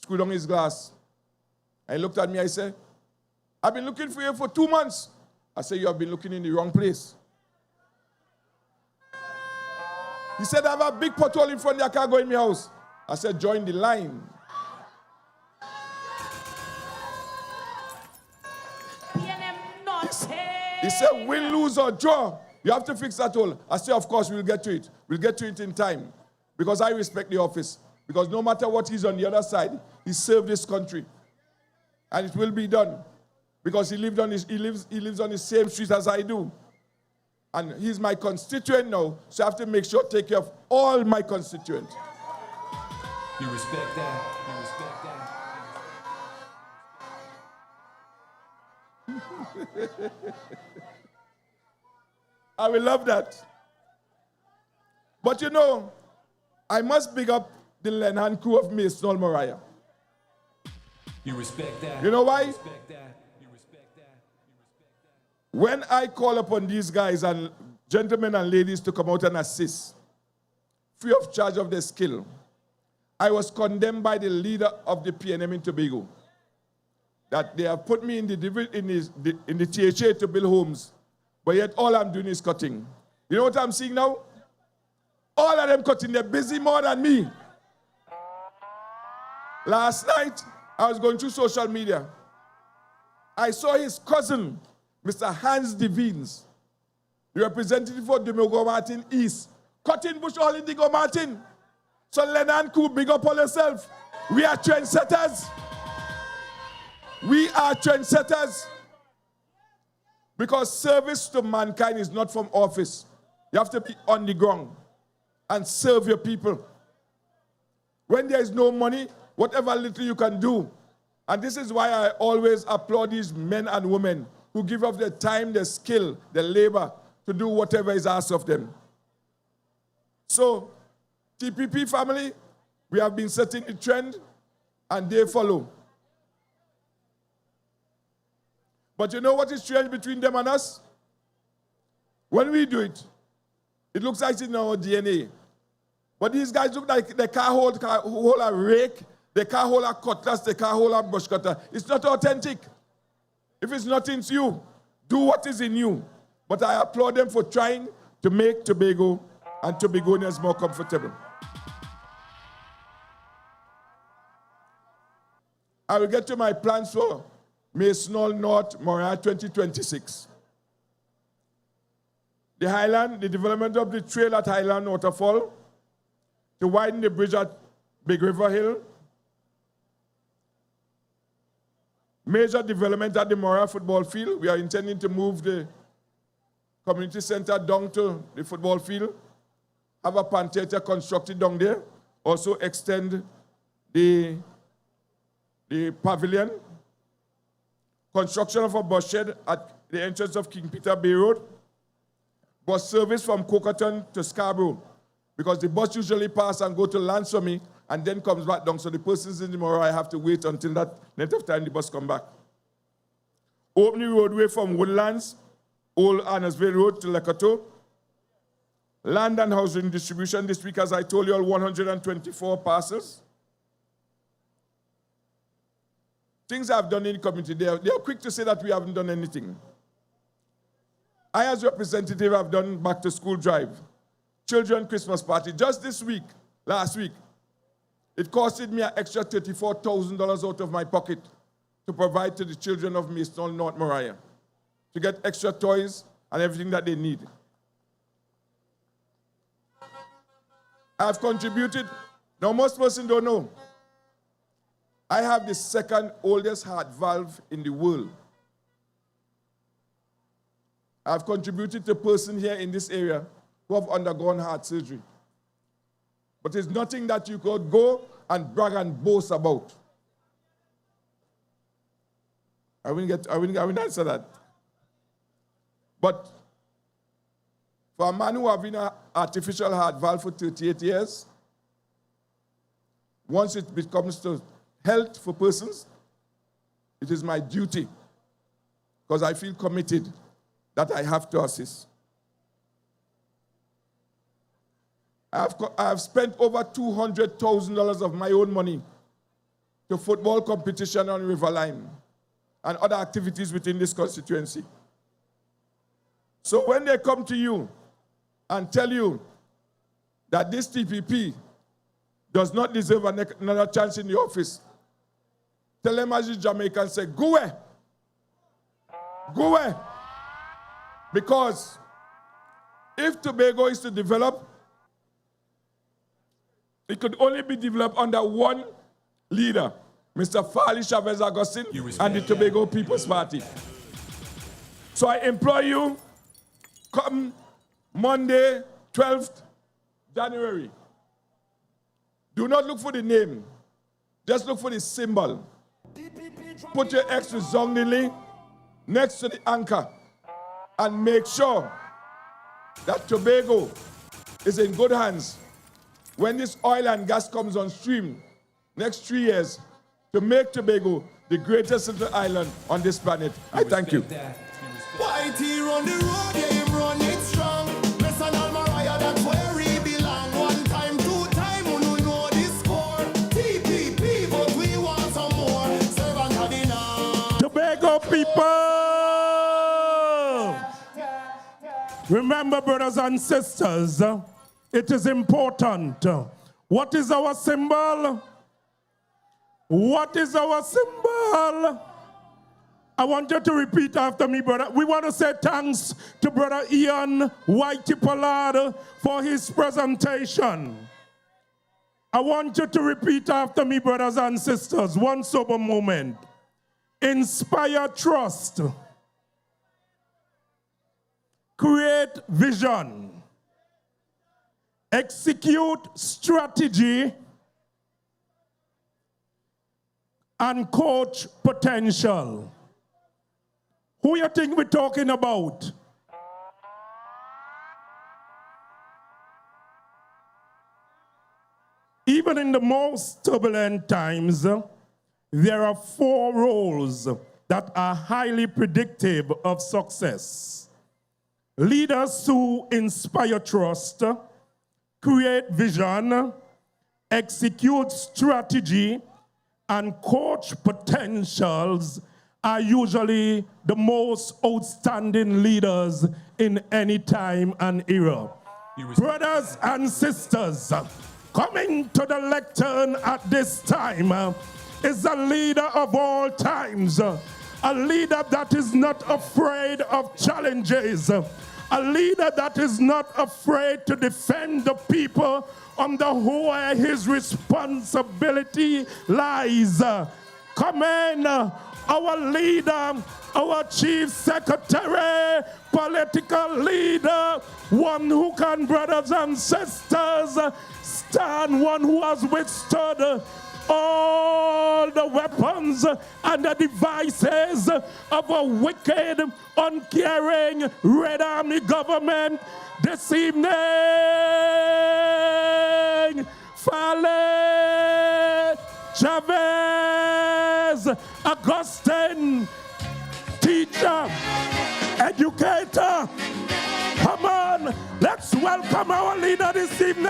screwed on his glass. And he looked at me, I said, I've been looking for you for 2 months. I said, you have been looking in the wrong place. He said, I have a big pothole in front of your car going in my house. I said, join the line. He said, win, lose, or draw. You have to fix that hole. I said, of course, we'll get to it. We'll get to it in time. Because I respect the office. Because no matter what he's on the other side, he served this country. And it will be done. Because he lives on the same street as I do. And he's my constituent now, so I have to make sure to take care of all my constituents. You respect that? You respect that? I will love that. But you know, I must big up the Lennon crew of Mason Moriah. You respect that? You know why? You respect that? You respect that? You respect that? When I call upon these guys and gentlemen and ladies to come out and assist, free of charge of their skill, I was condemned by the leader of the PNM in Tobago that they have put me in the THA to build homes, but yet all I'm doing is cutting. You know what I'm seeing now? All of them cutting, they're busy more than me. Last night, I was going through social media. I saw his cousin, Mr. Hans Devines, the representative for Tobago Martin East, cutting bush all in Tobago Martin. So Lennon crew, big up on yourself. We are trendsetters. We are trendsetters. Because service to mankind is not from office. You have to be on the ground and serve your people. When there is no money, whatever little you can do. And this is why I always applaud these men and women who give up their time, their skill, their labor to do whatever is asked of them. So, TPP family, we have been setting the trend and they follow. But you know what is strange between them and us? When we do it, it looks like it's in our DNA. But these guys look like they can't hold a rake, they can't hold a cutlass, they can't hold a brush cutter. It's not authentic. If it's not in you, do what is in you. But I applaud them for trying to make Tobago and Tobagonians more comfortable. I will get to my plans for Masonol North, Moriah 2026. The Highland, the development of the trail at Highland Waterfall, to widen the bridge at Big River Hill, major development at the Moriah football field. We are intending to move the community center down to the football field, have a pantheater constructed down there, also extend the pavilion, construction of a bus shed at the entrance of King Peter Bay Road, bus service from Cocaton to Scarborough, because the bus usually pass and go to Lansomy and then comes back down, so the persons in the Moriah have to wait until that length of time the bus come back. Opening roadway from Woodlands, Old Annesville Road to Lekoto, Land and housing distribution this week, as I told you all, 124 parcels. Things I've done in the community, they are quick to say that we haven't done anything. I, as representative, have done back to school drive, children Christmas party. Just this week, last week, it costed me an extra $34,000 out of my pocket to provide to the children of Mason, North Moriah, to get extra toys and everything that they need. I've contributed. Now, most persons don't know. I have the second oldest heart valve in the world. I've contributed to a person here in this area who have undergone heart surgery. But it's nothing that you could go and brag and boast about. I wouldn't answer that. But for a man who has been an artificial heart valve for 38 years, once it becomes to health for persons, it is my duty, because I feel committed, that I have to assist. I have spent over $200,000 of my own money to football competition on Riverline and other activities within this constituency. So when they come to you and tell you that this TPP does not deserve another chance in the office, tell them as the Jamaicans say, go away. Go away. Because if Tobago is to develop, it could only be developed under one leader, Mr. Farley Chavez Augustine and the Tobago People's Party. So I implore you, come Monday, 12th January. Do not look for the name. Just look for the symbol. Put your X resoundingly next to the anchor and make sure that Tobago is in good hands when this oil and gas comes on stream next 3 years to make Tobago the greatest little island on this planet. I thank you. Whitey run the road, yeah, him run it strong. Listen, all Moriah, that's where he belong. 1 time, 2 time, who no know the score. TPP, but we want some more. Servant of the North. Tobago people! Remember, brothers and sisters, it is important. What is our symbol? What is our symbol? I want you to repeat after me, brother. We want to say thanks to Brother Ian Pollard for his presentation. I want you to repeat after me, brothers and sisters, one sober moment. Inspire trust. Create vision. Execute strategy. And coach potential. Who you think we're talking about? Even in the most turbulent times, there are 4 roles that are highly predictive of success. Leaders who inspire trust, create vision, execute strategy, and coach potentials are usually the most outstanding leaders in any time and era. Brothers and sisters, coming to the lectern at this time is a leader of all times, a leader that is not afraid of challenges, a leader that is not afraid to defend the people under where his responsibility lies. Come in, our leader, our chief secretary, political leader, one who can, brothers and sisters, stand, one who has withstood all the weapons and the devices of a wicked, uncaring Red Army government. This evening, Farley Chavez Augustine, teacher, educator. Come on, let's welcome our leader this evening.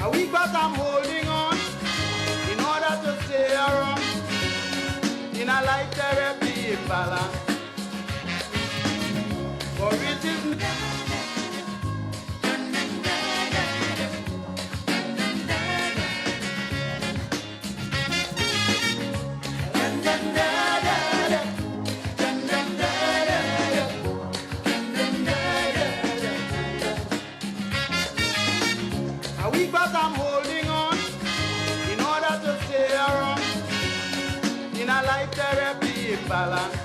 A week but I'm holding on in order to stay around in a life therapy imbalance. For it is a week but I'm holding on in order to stay around in a life therapy imbalance.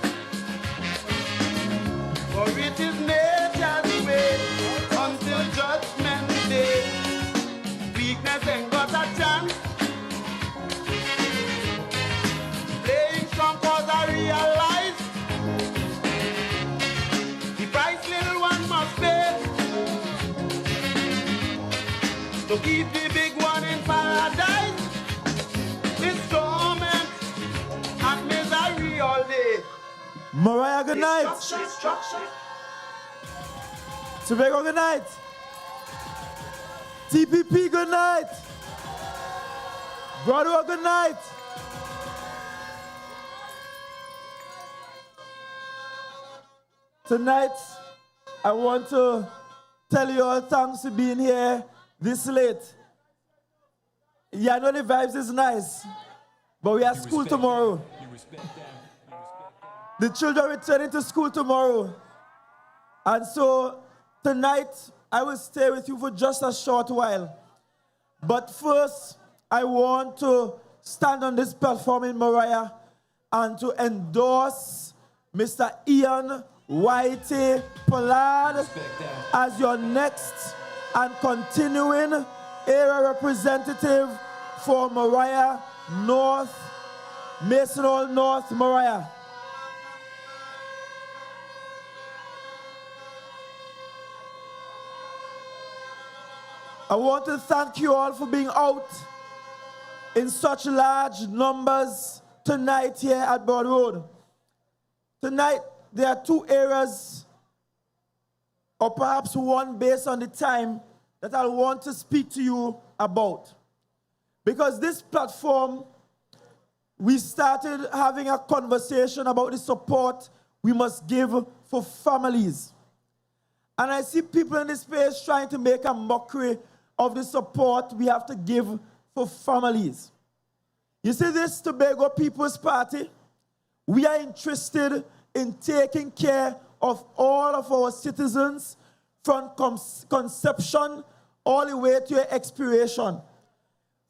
For it is nature's way until judgment day. Weakness ain't got a chance. Playing strong cause I realize the price little one must pay to keep the big one in paradise. It's torment and misery all day. Moriah, good night. Destruction. Tobago, good night. TPP, good night. Broadway, good night. Tonight, I want to tell you all thanks for being here this late. Yeah, I know the vibes is nice, but we have school tomorrow. The children returning to school tomorrow. And so tonight, I will stay with you for just a short while. But first, I want to stand on this platform in Moriah and to endorse Mr. Ian Pollard as your next and continuing area representative for Moriah North, Mason Hall North, Moriah. I want to thank you all for being out in such large numbers tonight here at Broad Road. Tonight, there are two areas, or perhaps one based on the time, that I want to speak to you about. Because this platform, we started having a conversation about the support we must give for families. And I see people in this space trying to make a mockery of the support we have to give for families. You see, this Tobago People's Party, we are interested in taking care of all of our citizens from conception all the way to expiration.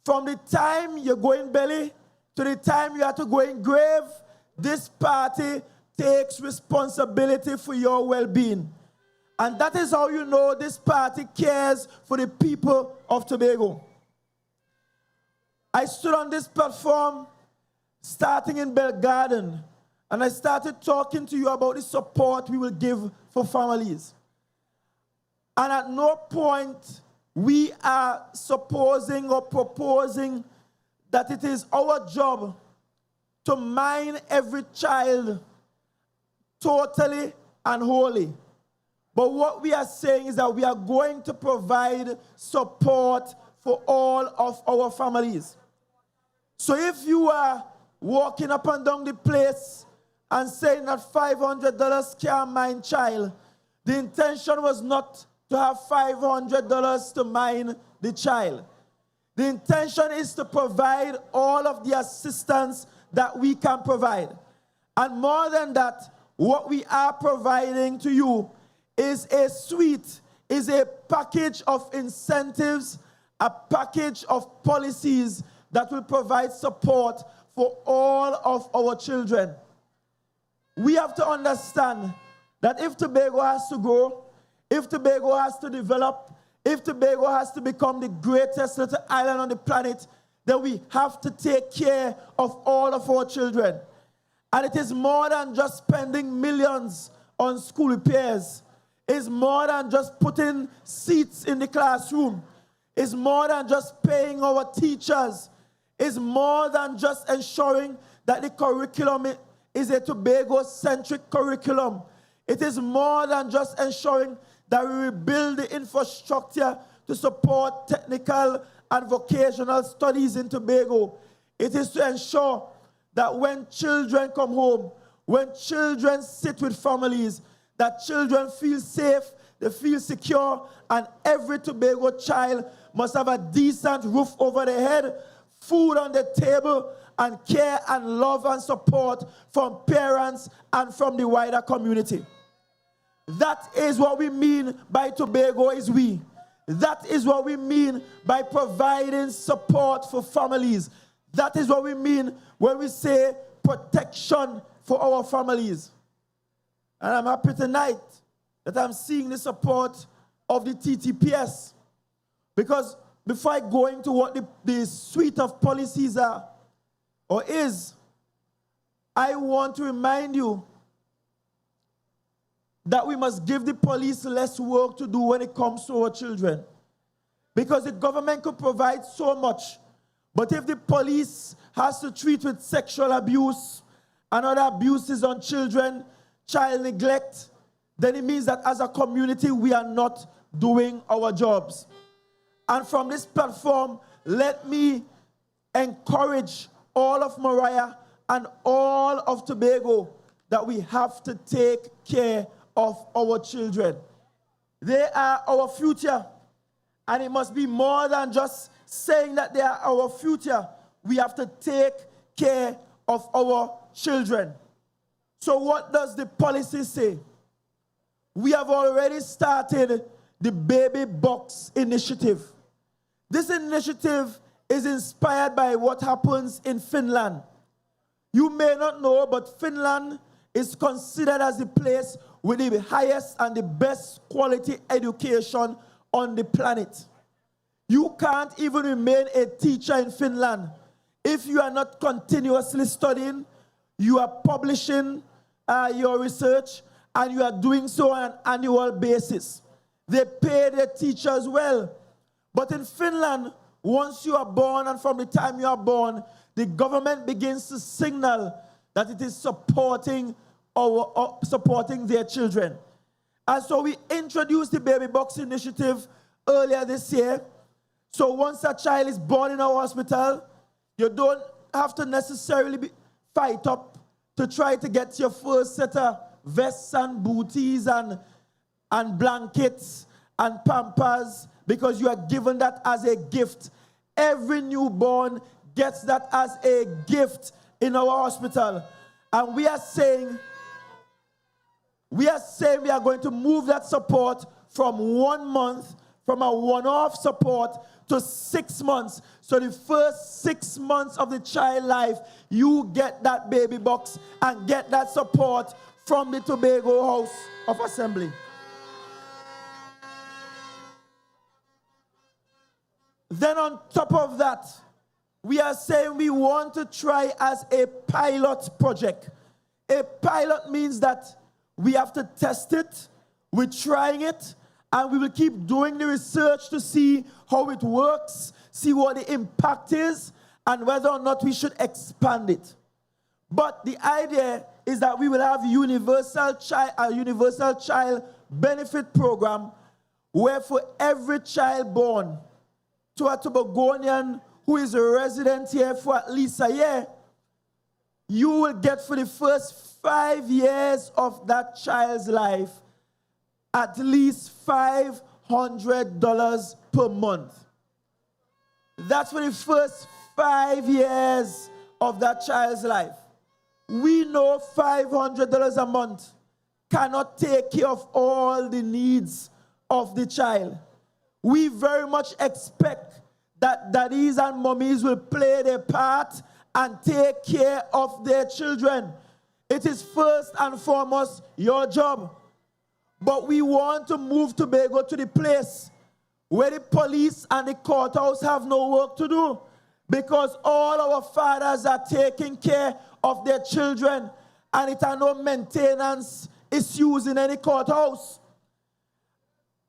From the time you go in belly to the time you have to go in grave, this party takes responsibility for your well-being. And that is how you know this party cares for the people of Tobago. I stood on this platform starting in Bell Garden, and I started talking to you about the support we will give for families. And at no point we are supposing or proposing that it is our job to mine every child totally and wholly. But what we are saying is that we are going to provide support for all of our families. So if you are walking up and down the place and saying that $500 can't mine child, the intention was not to have $500 to mine the child. The intention is to provide all of the assistance that we can provide. And more than that, what we are providing to you is a suite, is a package of incentives, a package of policies that will provide support for all of our children. We have to understand that if Tobago has to grow, if Tobago has to develop, if Tobago has to become the greatest little island on the planet, then we have to take care of all of our children. And it is more than just spending millions on school repairs. It's more than just putting seats in the classroom. It's more than just paying our teachers. It's more than just ensuring that the curriculum is a Tobago-centric curriculum. It is more than just ensuring that we rebuild the infrastructure to support technical and vocational studies in Tobago. It is to ensure that when children come home, when children sit with families, that children feel safe, they feel secure, and every Tobago child must have a decent roof over their head, food on the table, and care and love and support from parents and from the wider community. That is what we mean by Tobago is we. That is what we mean by providing support for families. That is what we mean when we say protection for our families. And I'm happy tonight that I'm seeing the support of the TTPS. Because before I go into what the suite of policies are or is, I want to remind you that we must give the police less work to do when it comes to our children. Because the government could provide so much, but if the police has to treat with sexual abuse and other abuses on children, child neglect, then it means that as a community we are not doing our jobs. And from this platform, let me encourage all of Moriah and all of Tobago that we have to take care of our children. They are our future, and it must be more than just saying that they are our future. We have to take care of our children. So what does the policy say? We have already started the Baby Box Initiative. This initiative is inspired by what happens in Finland. You may not know, but Finland is considered as the place with the highest and the best quality education on the planet. You can't even remain a teacher in Finland if you are not continuously studying, you are publishing your research, and you are doing so on an annual basis. They pay their teachers well. But in Finland, once you are born and from the time you are born, the government begins to signal that it is supporting their children. And so we introduced the Baby Box Initiative earlier this year. So once a child is born in our hospital, you don't have to necessarily fight up to try to get your first set of vests and booties and blankets and pampers, because you are given that as a gift. Every newborn gets that as a gift in our hospital. And we are saying we are going to move that support from 1 month, from a one-off support, to 6 months. So the first 6 months of the child life, you get that baby box and get that support from the Tobago House of Assembly. Then on top of that, we are saying we want to try as a pilot project. A pilot means that we have to test it, we're trying it, and we will keep doing the research to see how it works, see what the impact is, and whether or not we should expand it. But the idea is that we will have a universal child benefit program where for every child born to a Tobagonian who is a resident here for at least a year, you will get for the first 5 years of that child's life at least $500 per month. That's for the first 5 years of that child's life. We know $500 a month cannot take care of all the needs of the child. We very much expect that daddies and mummies will play their part and take care of their children. It is first and foremost your job. But we want to move Tobago to the place where the police and the courthouse have no work to do, because all our fathers are taking care of their children and it are no maintenance issues in any courthouse.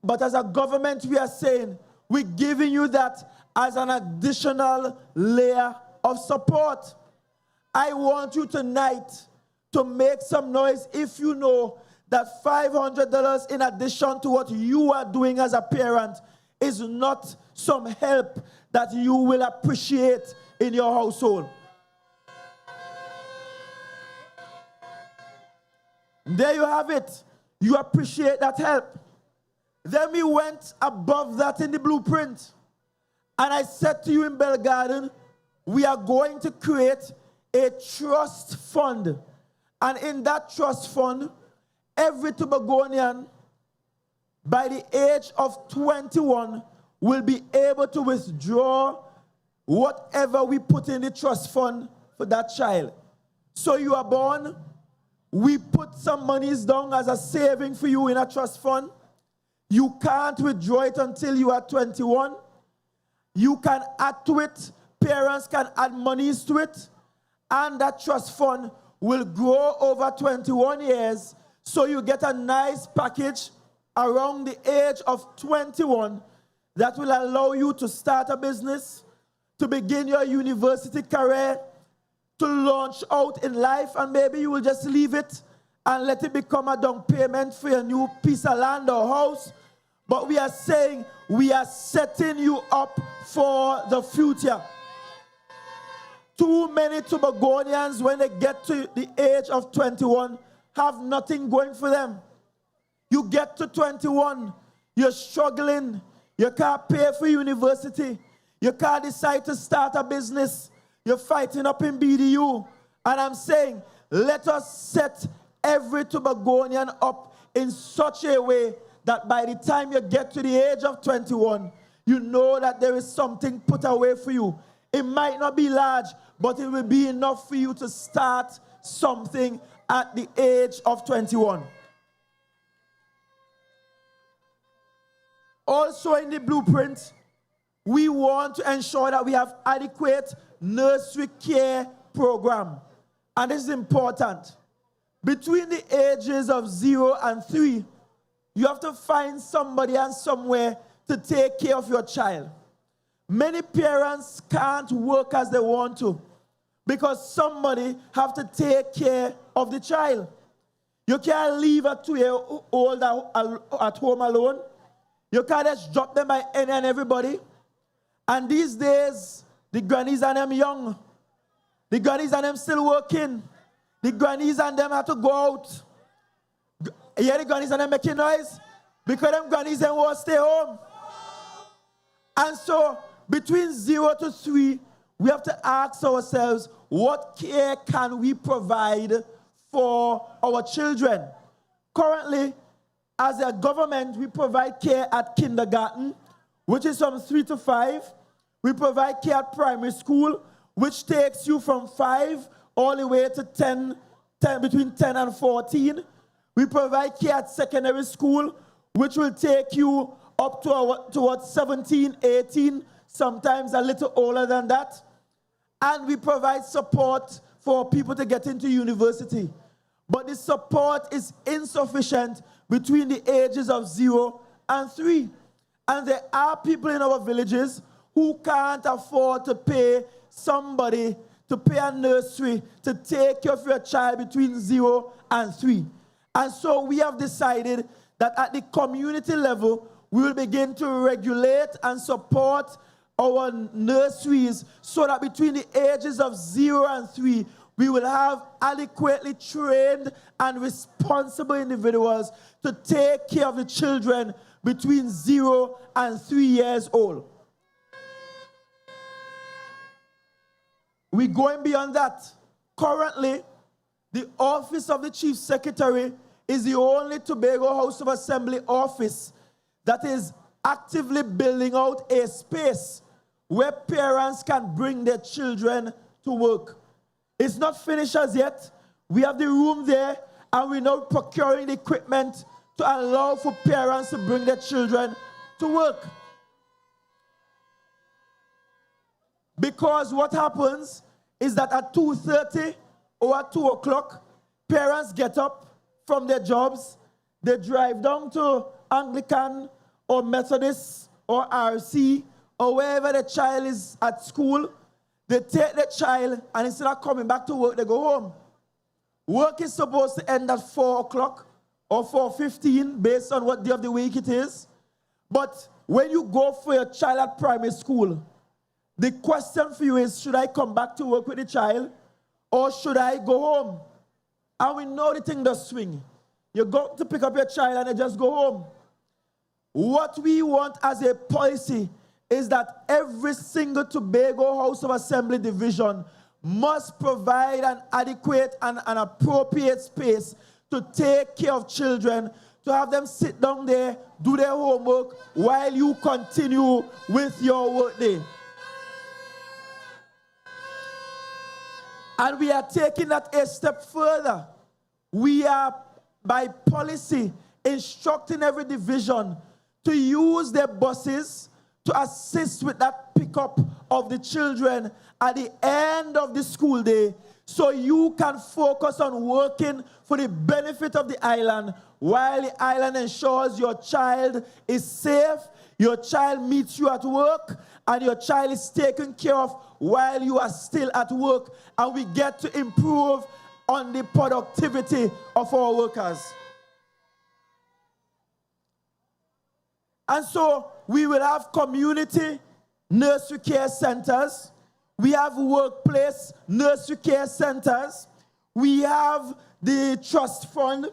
But as a government, we are saying we're giving you that as an additional layer of support. I want you tonight to make some noise if you know that $500 in addition to what you are doing as a parent is not some help that you will appreciate in your household. There you have it. You appreciate that help. Then we went above that in the blueprint. And I said to you in Bell Garden, we are going to create a trust fund. And in that trust fund, every Tobagonian by the age of 21 will be able to withdraw whatever we put in the trust fund for that child. So you are born, we put some monies down as a saving for you in a trust fund. You can't withdraw it until you are 21. You can add to it. Parents can add monies to it. And that trust fund will grow over 21 years. So you get a nice package around the age of 21 that will allow you to start a business, to begin your university career, to launch out in life, and maybe you will just leave it and let it become a down payment for your new piece of land or house. But we are saying we are setting you up for the future. Too many Tobagonians, when they get to the age of 21, have nothing going for them. You get to 21, you're struggling, you can't pay for university, you can't decide to start a business, you're fighting up in BDU. And I'm saying, let us set every Tobagonian up in such a way that by the time you get to the age of 21, you know that there is something put away for you. It might not be large, but it will be enough for you to start something at the age of 21. Also in the blueprint, we want to ensure that we have adequate nursery care program. And this is important. Between the ages of 0 and 3, you have to find somebody and somewhere to take care of your child. Many parents can't work as they want to because somebody have to take care of the child. You can't leave a 2-year-old at home alone. You can't just drop them by any and everybody. And these days, the grannies and them young. The grannies and them still working. The grannies and them have to go out. You hear the grannies and them making noise? Because them grannies them won't stay home. And so, between 0 to 3, we have to ask ourselves, what care can we provide for our children? Currently, as a government, we provide care at kindergarten, which is from 3 to 5. We provide care at primary school, which takes you from 5 all the way to 10, between 10 and 14. We provide care at secondary school, which will take you up towards 17, 18, sometimes a little older than that. And we provide support for people to get into university. But the support is insufficient between the ages of 0 and 3. And there are people in our villages who can't afford to pay somebody to pay a nursery to take care of your child between 0 and 3. And so we have decided that at the community level, we will begin to regulate and support our nurseries so that between the ages of 0 and 3, we will have adequately trained and responsible individuals to take care of the children between 0 and 3 years old. We're going beyond that. Currently, the office of the Chief Secretary is the only Tobago House of Assembly office that is actively building out a space where parents can bring their children to work. It's not finished as yet. We have the room there, and we're now procuring the equipment to allow for parents to bring their children to work. Because what happens is that at 2:30 or at 2 o'clock, parents get up from their jobs, they drive down to Anglican or Methodist or RC or wherever the child is at school, they take the child and instead of coming back to work, they go home. Work is supposed to end at 4 o'clock or 4:15 based on what day of the week it is. But when you go for your child at primary school, the question for you is, should I come back to work with the child or should I go home? And we know the thing does swing. You go to pick up your child and they just go home. What we want as a policy is that every single Tobago House of Assembly division must provide an adequate and an appropriate space to take care of children, to have them sit down there, do their homework while you continue with your workday. And we are taking that a step further. We are, by policy, instructing every division to use their buses to assist with that pickup of the children at the end of the school day, so you can focus on working for the benefit of the island while the island ensures your child is safe, your child meets you at work, and your child is taken care of while you are still at work, and we get to improve on the productivity of our workers. And so we will have community nursery care centers. We have workplace nursery care centers. We have the trust fund.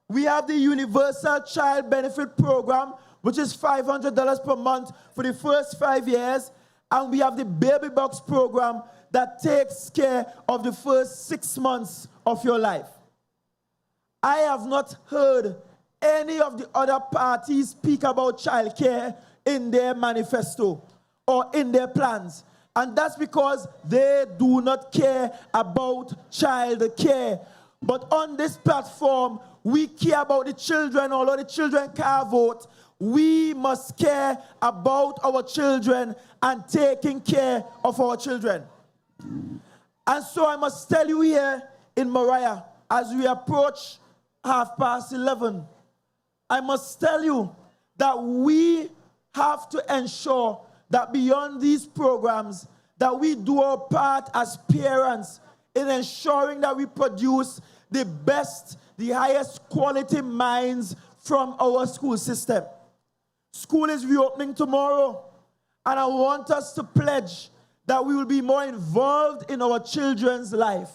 We have the Universal Child Benefit Program, which is $500 per month for the first 5 years. And we have the Baby Box Program that takes care of the first 6 months of your life. I have not heard any of the other parties speak about childcare in their manifesto or in their plans. And that's because they do not care about child care. But on this platform, we care about the children. Although the children can't vote, we must care about our children and taking care of our children. And so I must tell you here in Moriah, as we approach 11:30, I must tell you that we have to ensure that beyond these programs, that we do our part as parents in ensuring that we produce the best, the highest quality minds from our school system. School is reopening tomorrow, and I want us to pledge that we will be more involved in our children's life.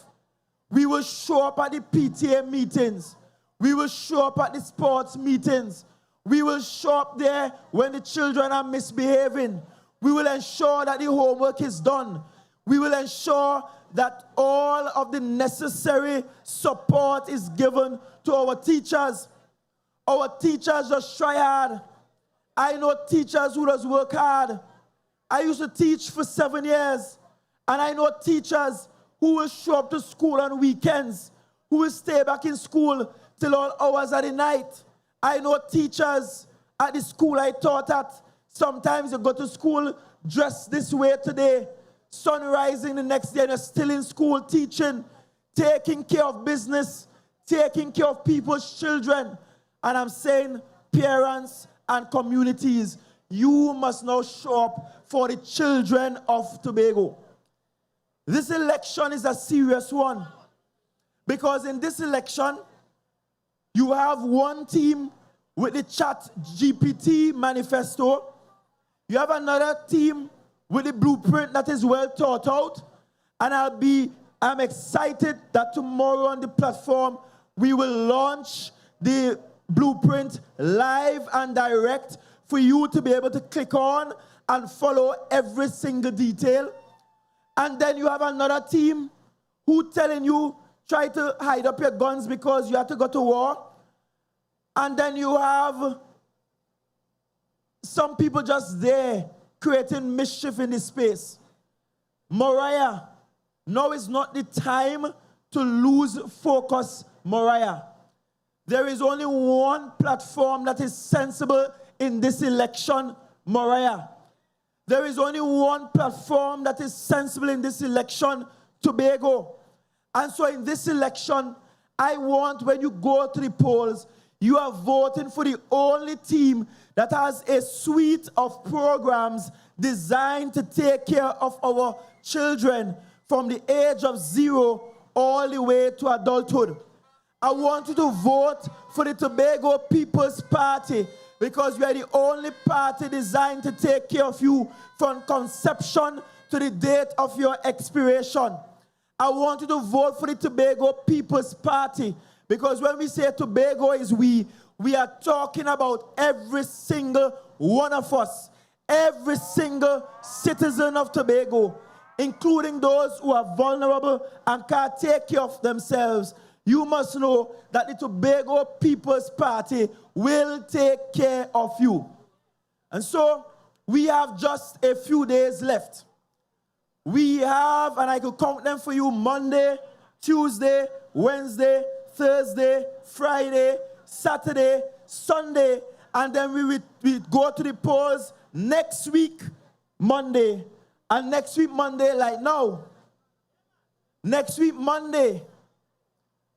We will show up at the PTA meetings. We will show up at the sports meetings. We will show up there when the children are misbehaving. We will ensure that the homework is done. We will ensure that all of the necessary support is given to our teachers. Our teachers just try hard. I know teachers who just work hard. I used to teach for 7 years, and I know teachers who will show up to school on weekends, who will stay back in school till all hours of the night. I know teachers at the school I taught at, sometimes you go to school dressed this way today, sun rising the next day and you're still in school teaching, taking care of business, taking care of people's children. And I'm saying, parents and communities, you must now show up for the children of Tobago. This election is a serious one, because in this election, you have one team with the ChatGPT manifesto. You have another team with the blueprint that is well thought out. And I'm excited that tomorrow on the platform, we will launch the blueprint live and direct for you to be able to click on and follow every single detail. And then you have another team who telling you, try to hide up your guns because you have to go to war. And then you have some people just there creating mischief in this space. Moriah, now is not the time to lose focus, Moriah. There is only one platform that is sensible in this election, Moriah. There is only one platform that is sensible in this election, Tobago. And so in this election, I want when you go to the polls, you are voting for the only team that has a suite of programs designed to take care of our children from the age of 0 all the way to adulthood. I want you to vote for the Tobago People's Party because we are the only party designed to take care of you from conception to the date of your expiration. I want you to vote for the Tobago People's Party because when we say Tobago is we are talking about every single one of us, every single citizen of Tobago, including those who are vulnerable and can't take care of themselves. You must know that the Tobago People's Party will take care of you. And so we have just a few days left. We have, and I could count them for you, Monday, Tuesday, Wednesday, Thursday, Friday, Saturday, Sunday, and then we go to the polls next week, Monday. And next week, Monday, like now, next week, Monday,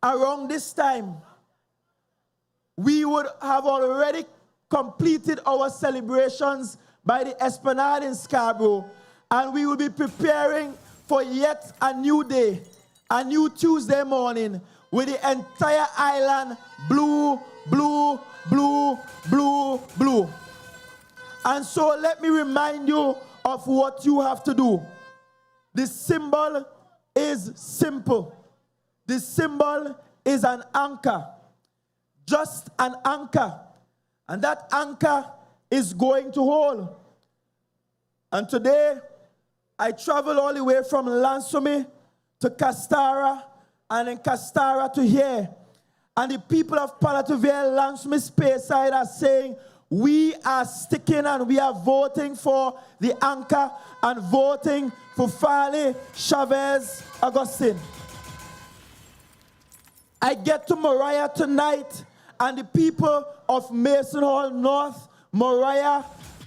around this time, we would have already completed our celebrations by the Esplanade in Scarborough, and we will be preparing for yet a new day, a new Tuesday morning, with the entire island blue, blue, blue, blue, blue. And so let me remind you of what you have to do. The symbol is simple. The symbol is an anchor, just an anchor. And that anchor is going to hold. And today, I travel all the way from Lansome to Castara, and then Castara to here. And the people of Palativale, Lansome, Speyside are saying, we are sticking and we are voting for the anchor and voting for Farley, Chavez, Augustine. I get to Moriah tonight, and the people of Mason Hall North, Moriah,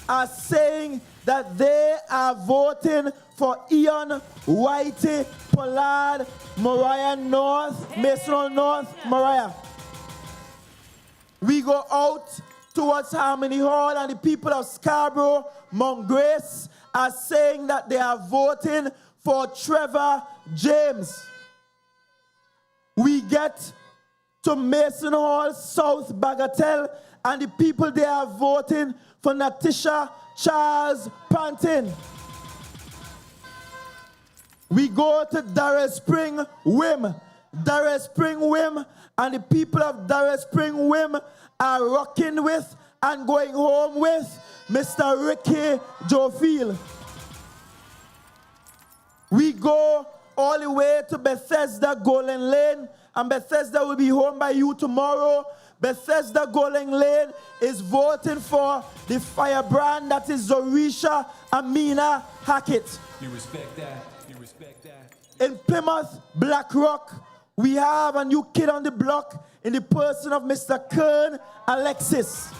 are saying that they are voting for Ian Whitey Pollard, Moriah North, Mason Hall North, Moriah. We go out towards Harmony Hall, and the people of Scarborough, Mount Grace, are saying that they are voting for Trevor James. We get to Mason Hall, South Bagatelle, and the people there are voting for Natisha Charles Pantin. We go to Darrell Spring, Wim. Darrell Spring, Wim, and the people of Darrell Spring, Wim are rocking with and going home with Mr. Ricky Jofield. We go all the way to Bethesda, Golden Lane, and Bethesda will be home by you tomorrow. Bethesda, Golden Lane is voting for the firebrand that is Zorisha Amina Hackett. You respect that. You respect that. In Plymouth, Black Rock, we have a new kid on the block in the person of Mr. Kern Alexis.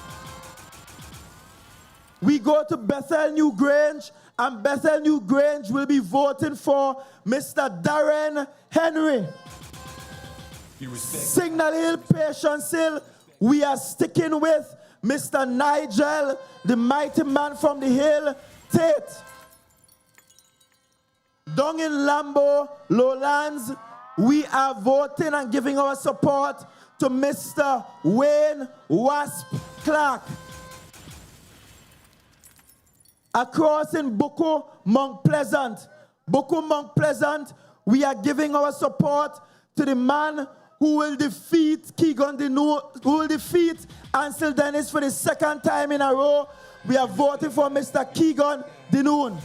We go to Bethel New Grange, and Bethel New Grange will be voting for Mr. Darren Henry. Signal Hill, Patience Hill, we are sticking with Mr. Nigel, the mighty man from the hill, Tate. Down in Lambo, Lowlands, we are voting and giving our support to Mr. Wayne Wasp Clark. Across in Bucco, Mount Pleasant. Bucco, Mount Pleasant, we are giving our support to the man who will defeat Keegan Denoon, who will defeat Ansel Dennis for the second time in a row. We are voting for Mr. Keegan Denoon.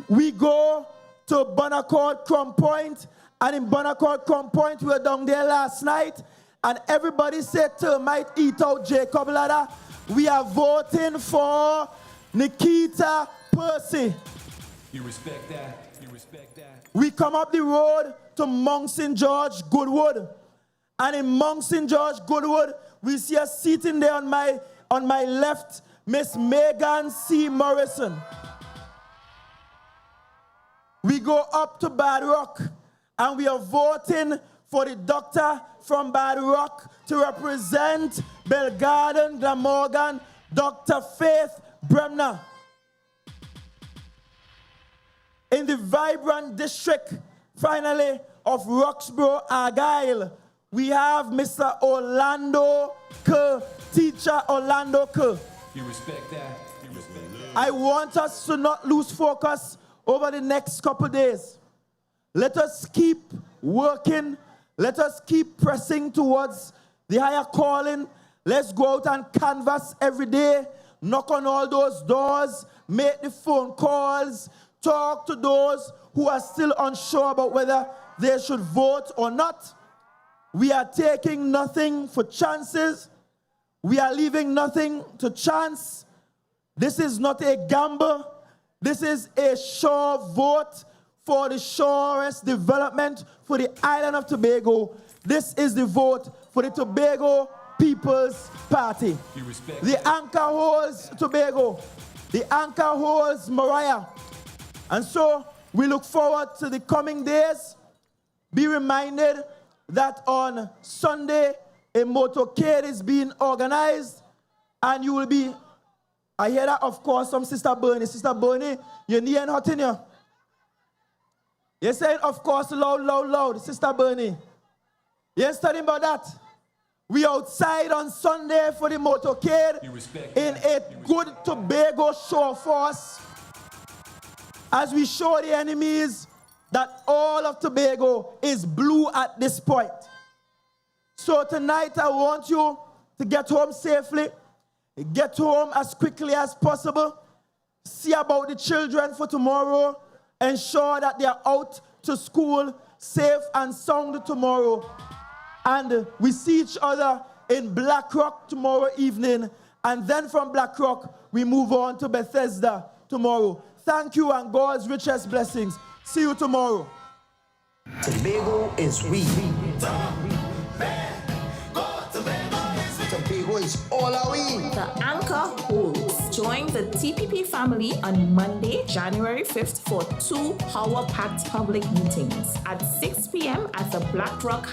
We go to Bonaccord Crum Point, and in Bonaccord Crum Point, we were down there last night, and everybody said termite eat out Jacob Ladder. We are voting for Nikita Percy. You respect that. You respect that. We come up the road to Mount St. George, Goodwood. And in Mount St. George, Goodwood, we see a sitting there on my left, Miss Megan C. Morrison. We go up to Bad Rock, and we are voting for the doctor from Bad Rock to represent Belgarden, Glamorgan, Dr. Faith Bremner. In the vibrant district, finally, of Roxborough, Argyle, we have Mr. Orlando Kerr, teacher Orlando Kerr. You respect that? You respect that? I want us to not lose focus over the next couple days. Let us keep working. Let us keep pressing towards the higher calling. Let's go out and canvass every day, knock on all those doors, make the phone calls, talk to those who are still unsure about whether they should vote or not. We are taking nothing for chances. We are leaving nothing to chance. This is not a gamble. This is a sure vote for the surest development for the island of Tobago. This is the vote for the Tobago People's Party. The anchor holds Tobago. The anchor holds Moriah. And so we look forward to the coming days. Be reminded that on Sunday, a motorcade is being organized, and you will be, I hear that, of course, from Sister Bernie. Sister Bernie, you need an hot in you. You're saying, of course, loud, loud, loud, Sister Bernie. You're studying about that. We outside on Sunday for the motorcade in a good Tobago show force, as we show the enemies that all of Tobago is blue at this point. So tonight I want you to get home safely, get home as quickly as possible, see about the children for tomorrow, ensure that they are out to school safe and sound tomorrow. And we see each other in Black Rock tomorrow evening, and then from Black Rock we move on to Bethesda tomorrow. Thank you and God's richest blessings. See you tomorrow. Tobago is we. Tobago is all our we. The anchor holds. Join the TPP family on Monday, January 5th for 2 power-packed public meetings at 6 p.m. at the Black Rock